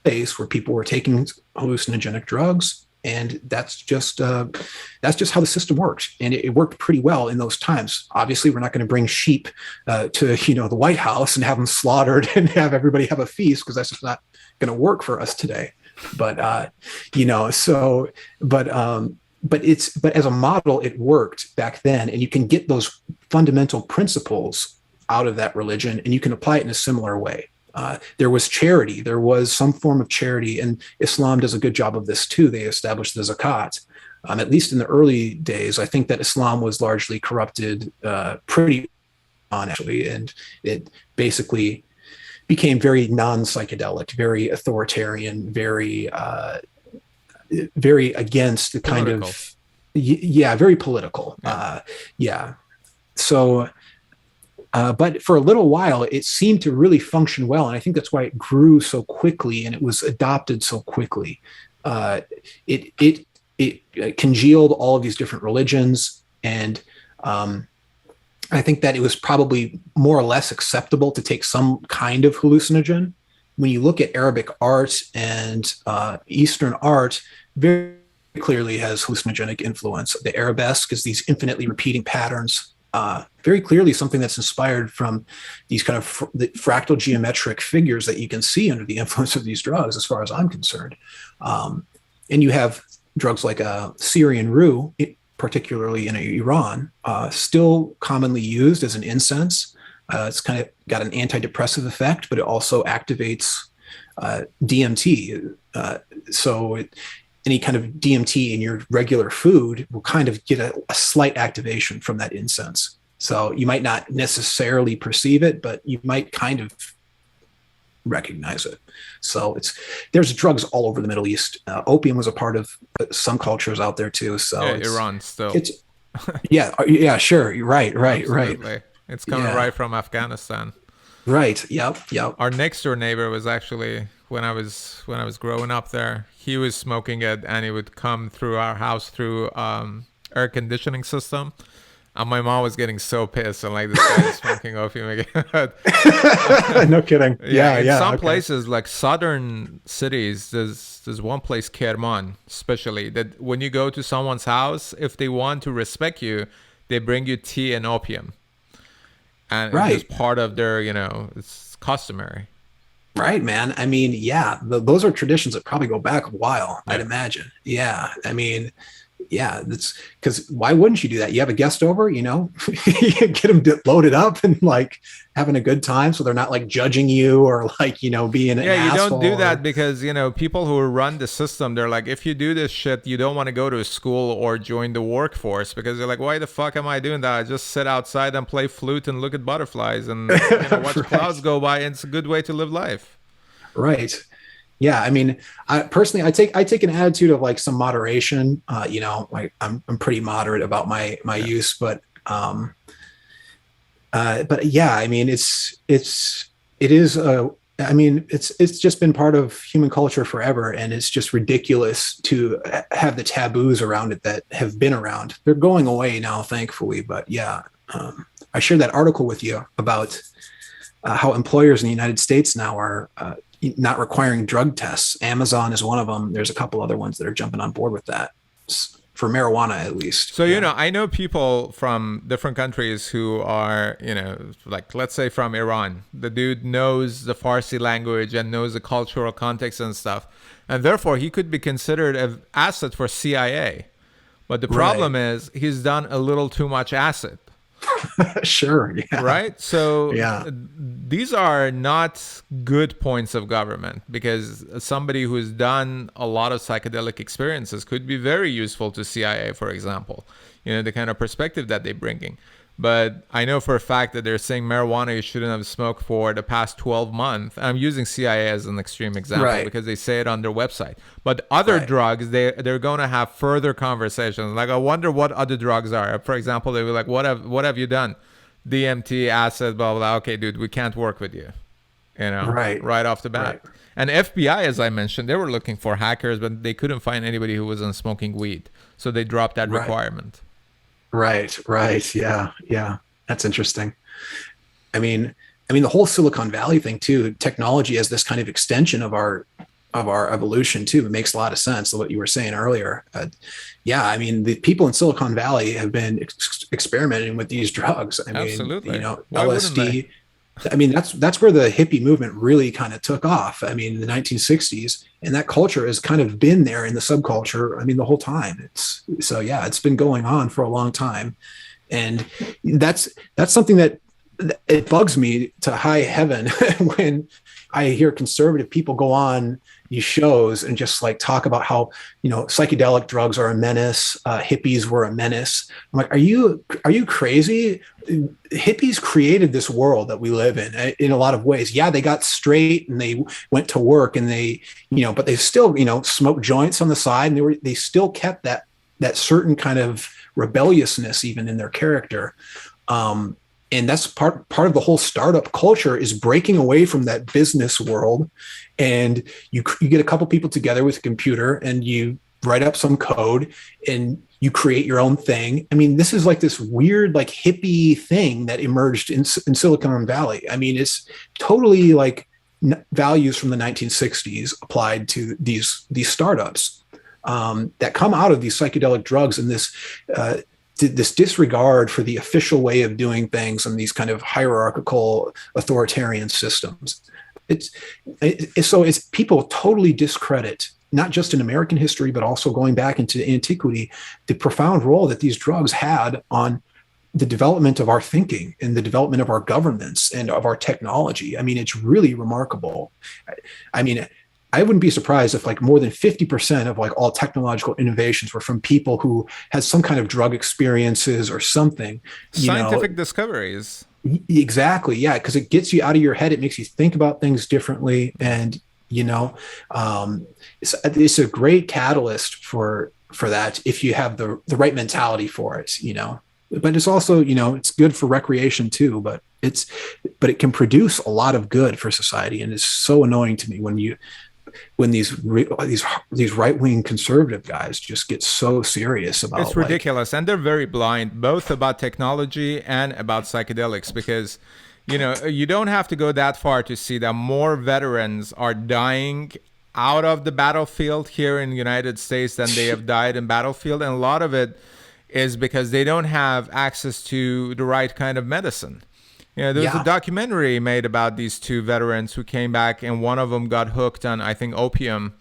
place where people were taking hallucinogenic drugs. And that's just how the system worked, and it worked pretty well in those times. Obviously, we're not going to bring sheep to the White House and have them slaughtered and have everybody have a feast, because that's just not going to work for us today. But but as a model, it worked back then, and you can get those fundamental principles out of that religion, and you can apply it in a similar way. There was charity. There was some form of charity, and Islam does a good job of this too. They established the zakat. At least in the early days, I think that Islam was largely corrupted pretty on, actually, and it basically became very non-psychedelic, very authoritarian, very against the kind of, very political. So. But for a little while, it seemed to really function well. And I think that's why it grew so quickly and it was adopted so quickly. It congealed all of these different religions. And I think that it was probably more or less acceptable to take some kind of hallucinogen. When you look at Arabic art and Eastern art, very clearly has hallucinogenic influence. The arabesque is these infinitely repeating patterns. Very clearly something that's inspired from these kind of fractal geometric figures that you can see under the influence of these drugs, as far as I'm concerned. And you have drugs like Syrian rue, particularly in Iran, still commonly used as an incense. It's kind of got an antidepressive effect, but it also activates DMT. Any kind of DMT in your regular food will kind of get a slight activation from that incense. So you might not necessarily perceive it, but you might kind of recognize it. So there's drugs all over the Middle East. Opium was a part of some cultures out there too. So Iran still. Sure. Right. It's coming right from Afghanistan. Right. Yep. Our next door neighbor was actually, when I was growing up there, he was smoking it, and he would come through our house through air conditioning system. And my mom was getting so pissed, and like, this guy is smoking opium again. No kidding. In some places, like southern cities, there's one place, Kerman, especially, that when you go to someone's house, if they want to respect you, they bring you tea and opium. And it's part of their, it's customary. Right, man. I mean, those are traditions that probably go back a while, I'd imagine. Yeah. I mean, yeah, that's because why wouldn't you do that? You have a guest over, you know, you get them loaded up and like having a good time, so they're not like judging you or like, you know, being an Yeah, you don't do asshole. that because, people who run the system, they're like, if you do this shit, you don't want to go to school or join the workforce because you're like, why the fuck am I doing that? I just sit outside and play flute and look at butterflies and watch Right. clouds go by. And it's a good way to live life. Right. Yeah, I mean, I personally, I take an attitude of like some moderation. You know, like I'm pretty moderate about my use, but yeah, I mean, it is I mean, it's just been part of human culture forever, and it's just ridiculous to have the taboos around it that have been around. They're going away now, thankfully. But yeah, I shared that article with you about how employers in the United States now are not requiring drug tests. Amazon is one of them. There's a couple other ones that are jumping on board with that for marijuana, at least. So, I know people from different countries who are, like, let's say from Iran. The dude knows the Farsi language and knows the cultural context and stuff. And therefore, he could be considered an asset for CIA. But the problem is he's done a little too much acid. Sure. Yeah. Right? So yeah. These are not good points of government because somebody who's done a lot of psychedelic experiences could be very useful to CIA, for example, the kind of perspective that they're bringing. But I know for a fact that they're saying marijuana you shouldn't have smoked for the past 12 months. I'm using CIA as an extreme example because they say it on their website. But other drugs, they're going to have further conversations. Like, I wonder what other drugs are. For example, they'll be like, what have you done? DMT, acid, blah, blah, blah. Okay, dude, we can't work with you. Right off the bat. Right. And FBI, as I mentioned, they were looking for hackers, but they couldn't find anybody who wasn't smoking weed. So they dropped that requirement. Right. Yeah. That's interesting. I mean, the whole Silicon Valley thing too, technology as this kind of extension of our evolution too, it makes a lot of sense. What you were saying earlier. Yeah. I mean, the people in Silicon Valley have been experimenting with these drugs. I mean, absolutely. LSD. I mean, that's where the hippie movement really kind of took off. I mean, the 1960s, and that culture has kind of been there in the subculture. I mean, the whole time. It's been going on for a long time, and that's something that it bugs me to high heaven when I hear conservative people go on these shows and just like talk about how, psychedelic drugs are a menace. Hippies were a menace. I'm like, are you crazy? Hippies created this world that we live in a lot of ways. Yeah, they got straight and they went to work and they, but they still, smoked joints on the side, and they still kept that certain kind of rebelliousness even in their character. And that's part of the whole startup culture is breaking away from that business world. And you get a couple people together with a computer and you write up some code and you create your own thing. I mean, this is like this weird, like hippie thing that emerged in Silicon Valley. I mean, it's totally like values from the 1960s applied to these startups that come out of these psychedelic drugs and this disregard for the official way of doing things and these kind of hierarchical authoritarian systems. It's people totally discredit, not just in American history, but also going back into antiquity, the profound role that these drugs had on the development of our thinking and the development of our governance and of our technology. I mean, it's really remarkable. I mean, I wouldn't be surprised if like more than 50% of like all technological innovations were from people who had some kind of drug experiences or something. Scientific discoveries. Exactly. Yeah. Because it gets you out of your head. It makes you think about things differently. And, it's a great catalyst for that if you have the right mentality for it, But it's also, it's good for recreation too, but it can produce a lot of good for society. And it's so annoying to me when these right-wing conservative guys just get so serious about it's ridiculous. And they're very blind, both about technology and about psychedelics, because, you don't have to go that far to see that more veterans are dying out of the battlefield here in the United States than they have died in battlefield. And a lot of it is because they don't have access to the right kind of medicine. There's a documentary made about these two veterans who came back, and one of them got hooked on, I think, opium,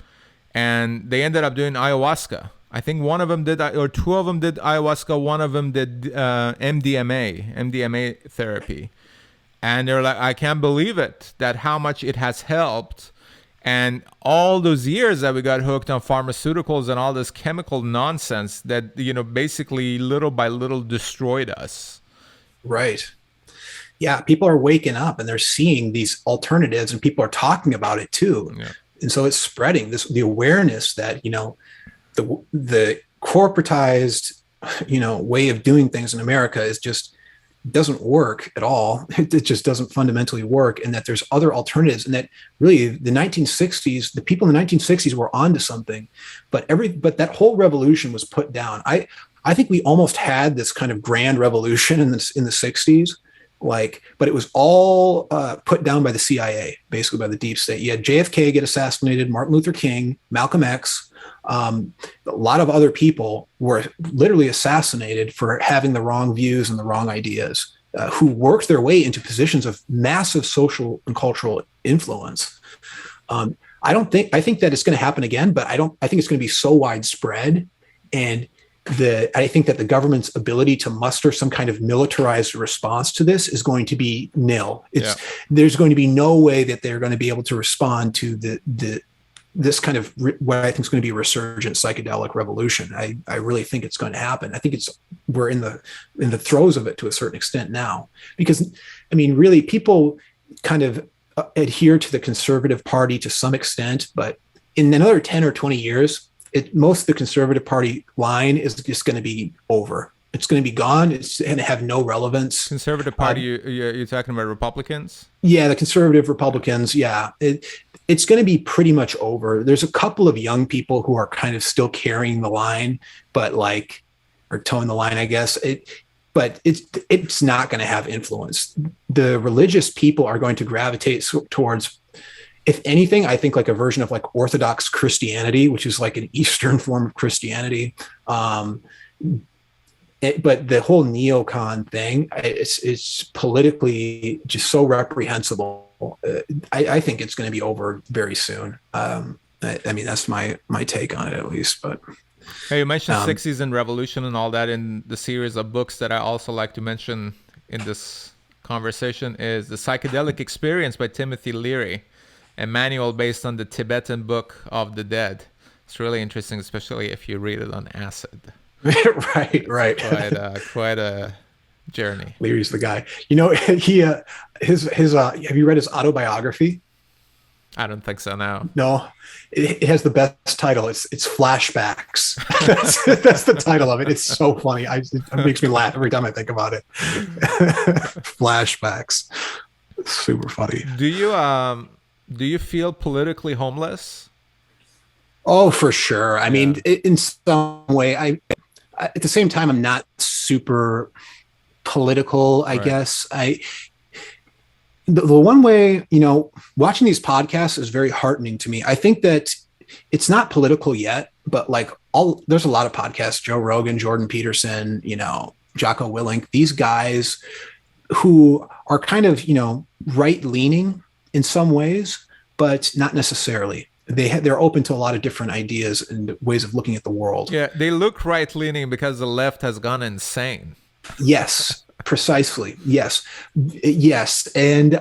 and they ended up doing ayahuasca. I think one of them did, or two of them did ayahuasca. One of them did MDMA therapy. And they're like, I can't believe it, that how much it has helped. And all those years that we got hooked on pharmaceuticals and all this chemical nonsense that, basically little by little destroyed us. Right. Yeah. People are waking up and they're seeing these alternatives, and people are talking about it too. Yeah. And so it's spreading the awareness that, the corporatized, way of doing things in America is just doesn't work at all. It just doesn't fundamentally work, and that there's other alternatives, and that really the 1960s, the people in the 1960s were onto something, but that whole revolution was put down. I think we almost had this kind of grand revolution in the 60s, but it was all put down by the CIA, basically by the deep state. You had JFK get assassinated, Martin Luther King, Malcolm X. A lot of other people were literally assassinated for having the wrong views and the wrong ideas, who worked their way into positions of massive social and cultural influence. I think that it's going to happen again, but I think it's going to be so widespread. And I think that the government's ability to muster some kind of militarized response to this is going to be nil. There's going to be no way that they're going to be able to respond to this kind of what I think is going to be a resurgent psychedelic revolution. I really think it's going to happen. I think we're in the throes of it to a certain extent now, because really people kind of adhere to the conservative party to some extent, but in another 10 or 20 years, most of the conservative party line is just going to be over. It's going to be gone. It's going to have no relevance. Conservative party, you're talking about Republicans? Yeah, the conservative Republicans. Yeah. It's going to be pretty much over. There's a couple of young people who are kind of still carrying the line, but or towing the line, I guess. But it's not going to have influence. The religious people are going to gravitate towards, if anything, I think a version of Orthodox Christianity, which is an Eastern form of Christianity. But the whole neocon thing, it's politically just so reprehensible. I think it's going to be over very soon. That's my take on it, at least. But hey, you mentioned 60s and revolution and all that in the series of books that I also like to mention in this conversation is The Psychedelic Experience by Timothy Leary, a manual based on the Tibetan Book of the Dead. It's really interesting, especially if you read it on acid. Right. Quite a journey. Leary's the guy. Have you read his autobiography? I don't think so. No, it has the best title. It's Flashbacks. That's the title of it. It's so funny. It makes me laugh every time I think about it. Flashbacks. Super funny. Do you feel politically homeless? Oh, for sure. In some way, at the same time, I'm not super political, I guess. The one way, watching these podcasts is very heartening to me. I think that it's not political yet, but there's a lot of podcasts, Joe Rogan, Jordan Peterson, Jocko Willink, these guys who are kind of, right leaning in some ways, but not necessarily. They're open to a lot of different ideas and ways of looking at the world. Yeah, they look right-leaning because the left has gone insane. Yes, precisely. Yes, and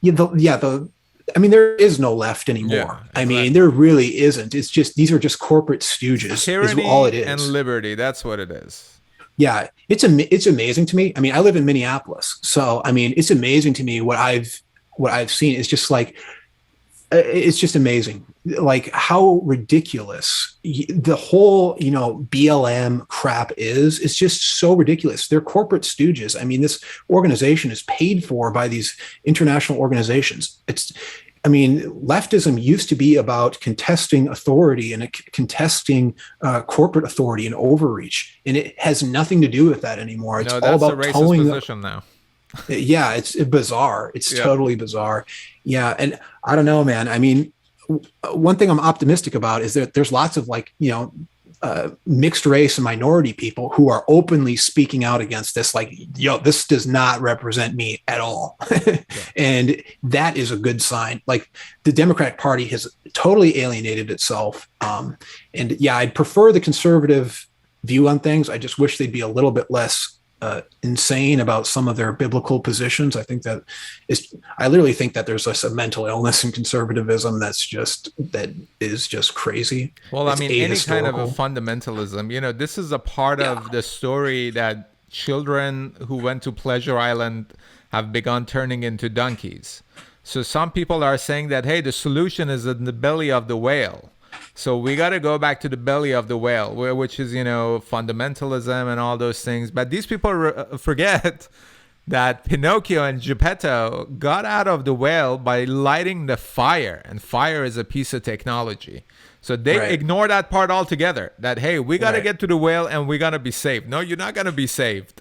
there is no left anymore. Yeah, exactly. There really isn't. It's just these are just corporate stooges. Tyranny is all it is. And liberty. That's what it is. Yeah, it's amazing to me. I live in Minneapolis, so it's amazing to me what I've seen. It's just it's just amazing, how ridiculous the whole, BLM crap is. It's just so ridiculous. They're corporate stooges. This organization is paid for by these international organizations. Leftism used to be about contesting authority and contesting corporate authority and overreach, and it has nothing to do with that anymore. It's all about a racist position now. Yeah, it's bizarre. It's totally bizarre. Yeah, and I don't know, man. One thing I'm optimistic about is that there's lots of mixed race and minority people who are openly speaking out against this, like, yo, this does not represent me at all. Yeah. And that is a good sign. Like, the Democratic Party has totally alienated itself. And yeah, I'd prefer the conservative view on things. I just wish they'd be a little bit less insane about some of their biblical positions. I literally think that there's a mental illness in conservatism that is just crazy. Well, I mean, any kind of a fundamentalism, this is a part of the story that children who went to Pleasure Island have begun turning into donkeys. So some people are saying that, hey, the solution is in the belly of the whale. So we got to go back to the belly of the whale, which is, fundamentalism and all those things. But these people forget that Pinocchio and Geppetto got out of the whale by lighting the fire. And fire is a piece of technology. So they ignore that part altogether, that, hey, we got to get to the whale and we're going to be saved. No, you're not going to be saved.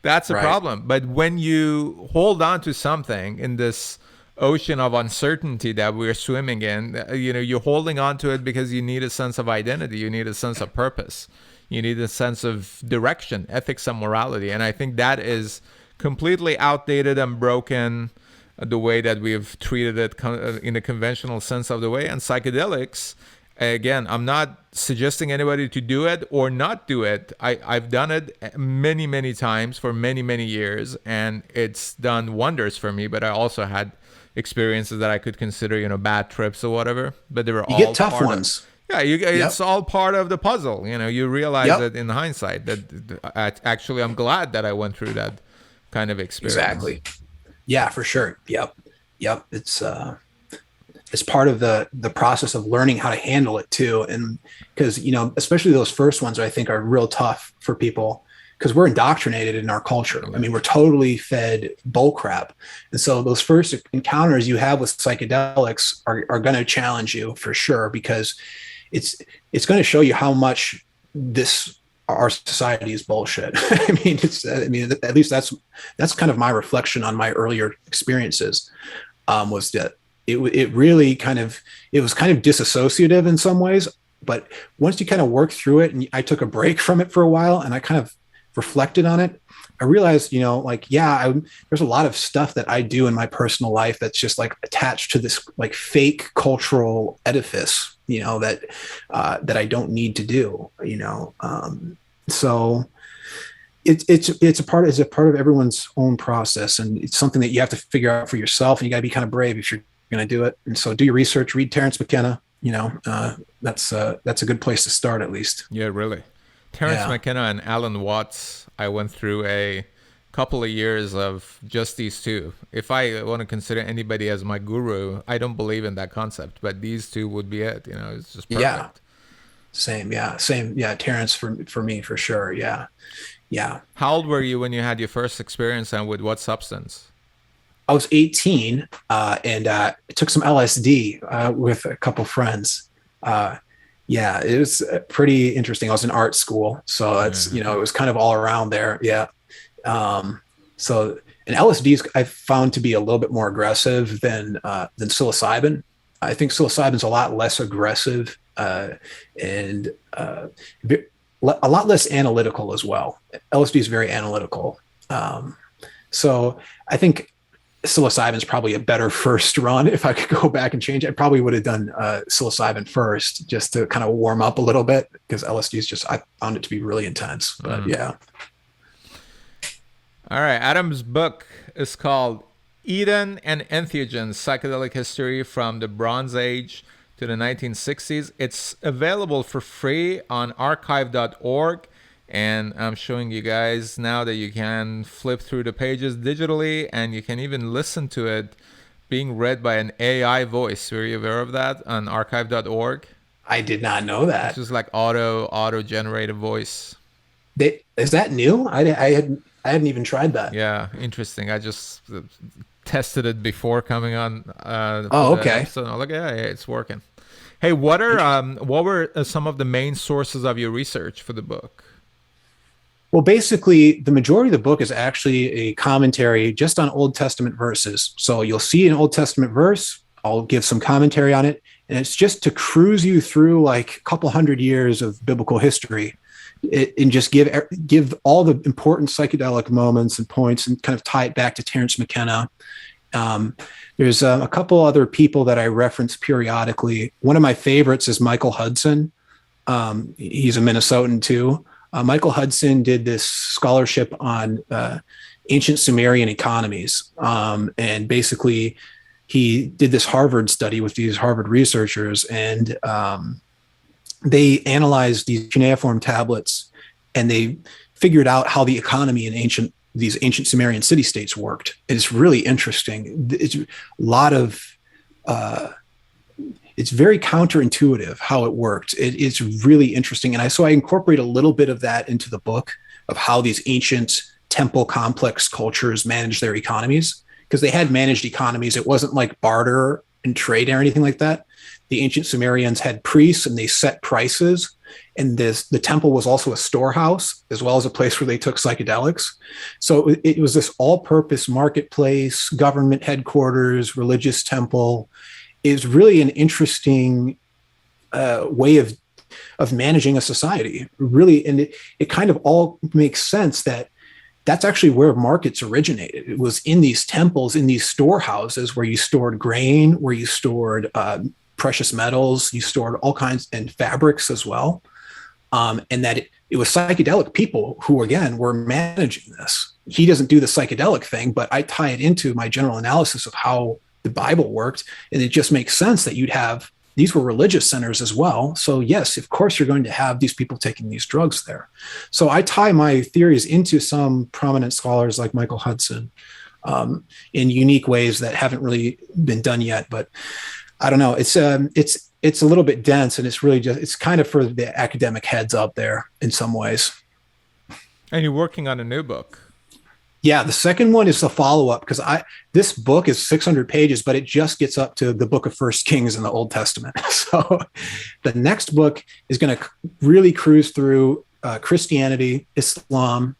That's a problem. But when you hold on to something in this ocean of uncertainty that we're swimming in, you're holding on to it because you need a sense of identity, you need a sense of purpose, you need a sense of direction, ethics and morality. And I think that is completely outdated and broken, the way that we've treated it in a conventional sense of the way. And psychedelics, again, I'm not suggesting anybody to do it or not do it. I've done it many, many times for many, many years, and it's done wonders for me. But I also had experiences that I could consider, bad trips or whatever, but they were all get tough ones. It's all part of the puzzle. You realize that in hindsight that actually I'm glad that I went through that kind of experience. Exactly. Yeah, for sure. Yep. It's part of the process of learning how to handle it too. And because, especially those first ones, I think are real tough for people, because we're indoctrinated in our culture. I mean, we're totally fed bull crap. And so those first encounters you have with psychedelics are going to challenge you for sure, because it's going to show you how much our society is bullshit. I mean, at least that's kind of my reflection on my earlier experiences, was that it was kind of disassociative in some ways. But once you kind of work through it, and I took a break from it for a while, and I kind of reflected on it, I realized, there's a lot of stuff that I do in my personal life that's just like attached to this like fake cultural edifice, that I don't need to do, so it's a part of everyone's own process, and it's something that you have to figure out for yourself, and you got to be kind of brave if you're going to do it. And so do your research, read Terence McKenna, that's a good place to start, at least. Yeah, really. Terence McKenna and Alan Watts, I went through a couple of years of just these two. If I want to consider anybody as my guru, I don't believe in that concept, but these two would be it. It's just perfect. Yeah. Same. Yeah. Terence for me, for sure. Yeah. How old were you when you had your first experience, and with what substance? I was 18, and I took some LSD with a couple friends. It was pretty interesting. I was in art school, so it's it was kind of all around there. Yeah. And LSD I found to be a little bit more aggressive than psilocybin. I think psilocybin's a lot less aggressive and a lot less analytical as well. LSD is very analytical. So I think psilocybin's probably a better first run. If I could go back and change, I probably would have done psilocybin first, just to kind of warm up a little bit, because LSD I found it to be really intense. But yeah. All right. Adam's book is called Eden and Entheogens, Psychedelic History from the Bronze Age to the 1960s. It's available for free on archive.org. And I'm showing you guys now that you can flip through the pages digitally, and you can even listen to it being read by an AI voice. Were you aware of that on archive.org? I did not know that. It's just like auto-generated voice. Is that new? I hadn't even tried that. Yeah, interesting. I just tested it before coming on. Okay. So I'm like, yeah, it's working. Hey, what were some of the main sources of your research for the book? Well, basically, the majority of the book is actually a commentary just on Old Testament verses. So you'll see an Old Testament verse, I'll give some commentary on it, And it's just to cruise you through like a couple hundred years of biblical history, and just give all the important psychedelic moments and points, and kind of tie it back to Terence McKenna. There's a couple other people that I reference periodically. One of my favorites is Michael Hudson. He's a Minnesotan too. Michael Hudson did this scholarship on ancient Sumerian economies. And basically, he did this Harvard study with these Harvard researchers, and they analyzed these cuneiform tablets, and they figured out how the economy in these ancient Sumerian city-states worked. It's really interesting. It's a lot of, it's very counterintuitive how it worked. It's really interesting. And so I incorporate a little bit of that into the book, of how these ancient temple complex cultures manage their economies, because they had managed economies. It wasn't like barter and trade or anything like that. The ancient Sumerians had priests, and they set prices. And the temple was also a storehouse, as well as a place where they took psychedelics. So it was this all-purpose marketplace, government headquarters, religious temple. Is really an interesting way of managing a society, really. And it kind of all makes sense that that's actually where markets originated. It was in these temples, in these storehouses, where you stored grain, where you stored precious metals, you stored all kinds, and fabrics as well. And that it was psychedelic people who, again, were managing this. He doesn't do the psychedelic thing, but I tie it into my general analysis of how the Bible worked. And it just makes sense that these were religious centers as well. So yes, of course, you're going to have these people taking these drugs there. So I tie my theories into some prominent scholars like Michael Hudson in unique ways that haven't really been done yet. But I don't know. It's a little bit dense, and it's kind of for the academic heads out there in some ways. And you're working on a new book. Yeah, the second one is the follow-up, because this book is 600 pages, but it just gets up to the book of First Kings in the Old Testament. So the next book is going to really cruise through Christianity, Islam,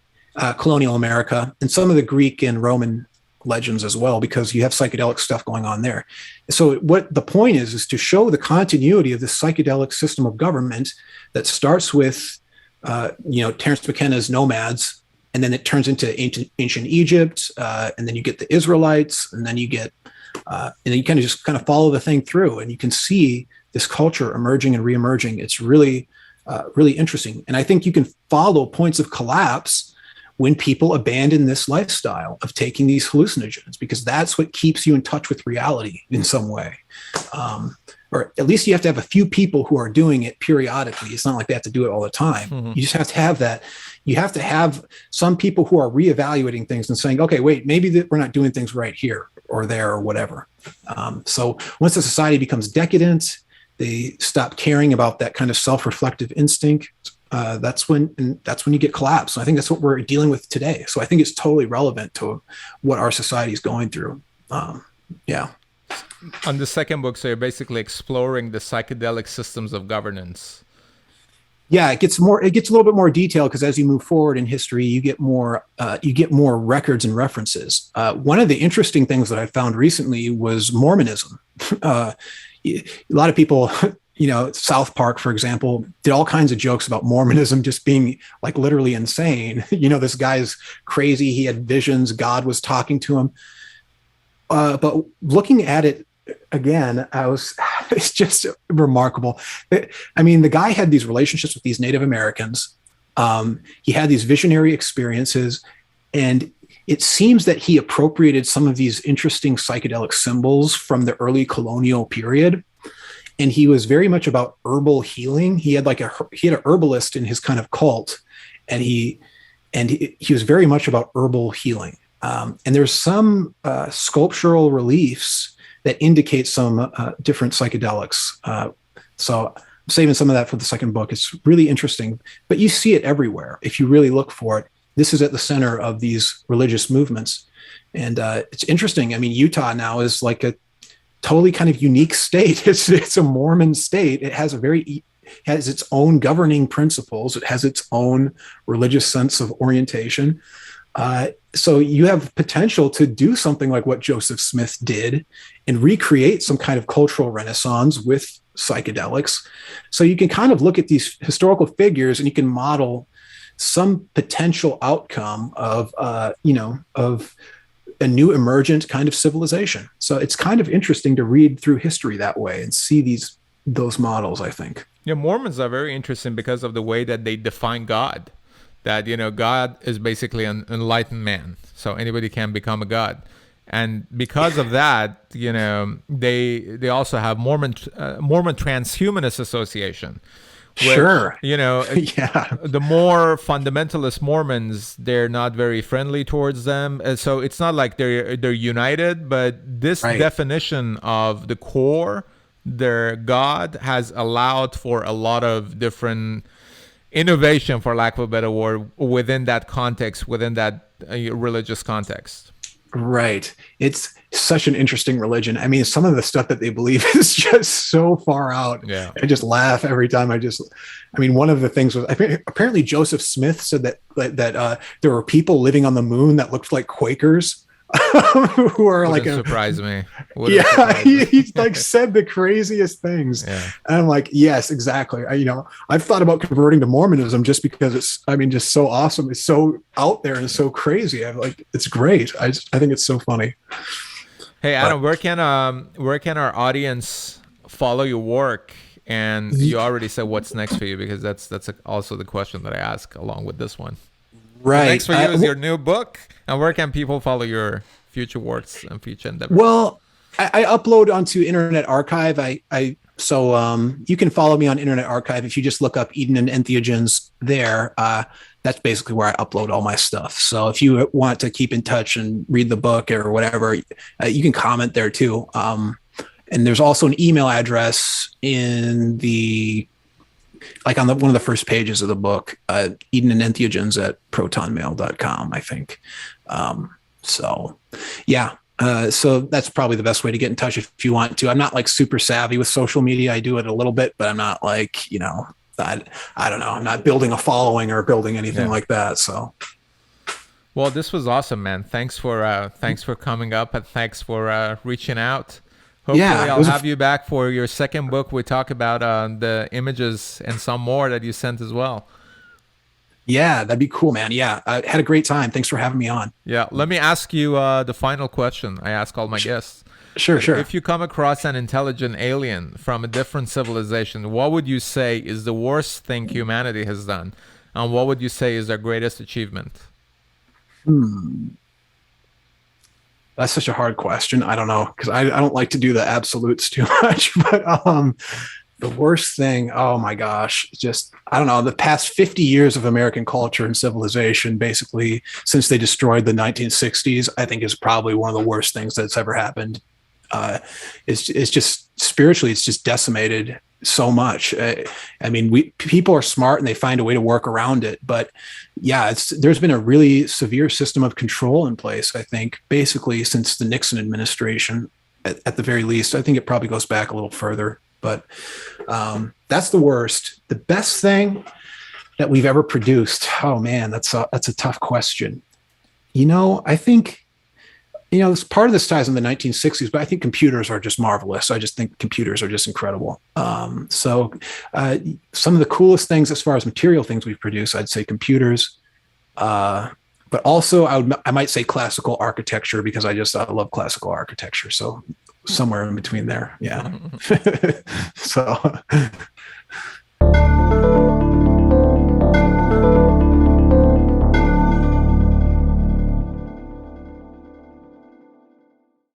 colonial America, and some of the Greek and Roman legends as well, because you have psychedelic stuff going on there. So what the point is to show the continuity of this psychedelic system of government that starts with, Terence McKenna's nomads, and then it turns into ancient Egypt, and then you get the Israelites, and then you get, and then you kind of follow the thing through, and you can see this culture emerging and reemerging. It's really, really interesting, and I think you can follow points of collapse when people abandon this lifestyle of taking these hallucinogens, because that's what keeps you in touch with reality in some way. Or at least you have to have a few people who are doing it periodically. It's not like they have to do it all the time. Mm-hmm. You just have to have that. You have to have some people who are reevaluating things and saying, okay, wait, maybe we're not doing things right here or there or whatever. So once the society becomes decadent, they stop caring about that kind of self-reflective instinct. That's when you get collapse. So I think that's what we're dealing with today. So I think it's totally relevant to what our society is going through. Yeah. On the second book, so you're basically exploring the psychedelic systems of governance. Yeah, it gets a little bit more detailed, because as you move forward in history, you get more records and references. One of the interesting things that I found recently was Mormonism. A lot of people, South Park, for example, did all kinds of jokes about Mormonism just being like literally insane. This guy's crazy. He had visions. God was talking to him. But looking at it again, it's just remarkable. I mean, the guy had these relationships with these Native Americans. He had these visionary experiences, and it seems that he appropriated some of these interesting psychedelic symbols from the early colonial period. And he was very much about herbal healing. He had an herbalist in his kind of cult, and he was very much about herbal healing. And there's some sculptural reliefs that indicate some different psychedelics. So I'm saving some of that for the second book. It's really interesting, but you see it everywhere if you really look for it. This is at the center of these religious movements. And it's interesting. I mean, Utah now is like a totally kind of unique state. It's a Mormon state. It has has its own governing principles. It has its own religious sense of orientation. So you have potential to do something like what Joseph Smith did and recreate some kind of cultural renaissance with psychedelics. So you can kind of look at these historical figures and you can model some potential outcome of, of a new emergent kind of civilization. So it's kind of interesting to read through history that way and see those models, I think. Yeah, Mormons are very interesting because of the way that they define God. That, God is basically an enlightened man, so anybody can become a god. And because of that, they also have Mormon Transhumanist Association. Which, sure. Yeah. The more fundamentalist Mormons, they're not very friendly towards them. So it's not like they're united, but this definition of the core, their God, has allowed for a lot of different innovation, for lack of a better word, within that context, within that religious context. Right. It's such an interesting religion. I mean, some of the stuff that they believe is just so far out. Yeah. I just laugh every time. One of the things was, apparently Joseph Smith said that there were people living on the moon that looked like Quakers. Who are Wouldn't surprise me. He's like said the craziest things. Yeah. And I'm like, yes, exactly. I've thought about converting to Mormonism just because it's, just so awesome. It's so out there and so crazy. It's great. I think it's so funny. Hey, Adam, where can our audience follow your work? And you already said what's next for you, because that's also the question that I ask along with this one. Right. Next for you is your new book. And where can people follow your future works and future endeavors? Well, I upload onto Internet Archive. So you can follow me on Internet Archive if you just look up Eden and Entheogens there. That's basically where I upload all my stuff. So if you want to keep in touch and read the book or whatever, you can comment there too. And there's also an email address in on one of the first pages of the book, Eden and Entheogens at protonmail.com, I think. So that's probably the best way to get in touch if you want to. I'm not super savvy with social media. I do it a little bit, but I'm not I don't know. I'm not building a following or building anything like that. So. Well, this was awesome, man. Thanks for coming up, and thanks for reaching out. Hopefully I'll have you back for your second book. We talk about the images and some more that you sent as well. Yeah, that'd be cool, man. Yeah, I had a great time. Thanks for having me on. Yeah, let me ask you the final question I ask all my guests. Sure. If you come across an intelligent alien from a different civilization, what would you say is the worst thing humanity has done? And what would you say is their greatest achievement? That's such a hard question. I don't know, because I don't like to do the absolutes too much. But the worst thing, oh my gosh, just, I don't know, the past 50 years of American culture and civilization, basically since they destroyed the 1960s, I think is probably one of the worst things that's ever happened. It's just spiritually, it's just decimated so much. People are smart and they find a way to work around it, but yeah, there's been a really severe system of control in place, I think, basically since the Nixon administration, at the very least. I think it probably goes back a little further, but that's the worst. The best thing that we've ever produced, oh man, that's a tough question. I think, part of this ties in the 1960s, but I think computers are just marvelous. I just think computers are just incredible. So some of the coolest things as far as material things we've produced, I'd say computers, but also I might say classical architecture, because I love classical architecture. So somewhere in between there. Yeah. So.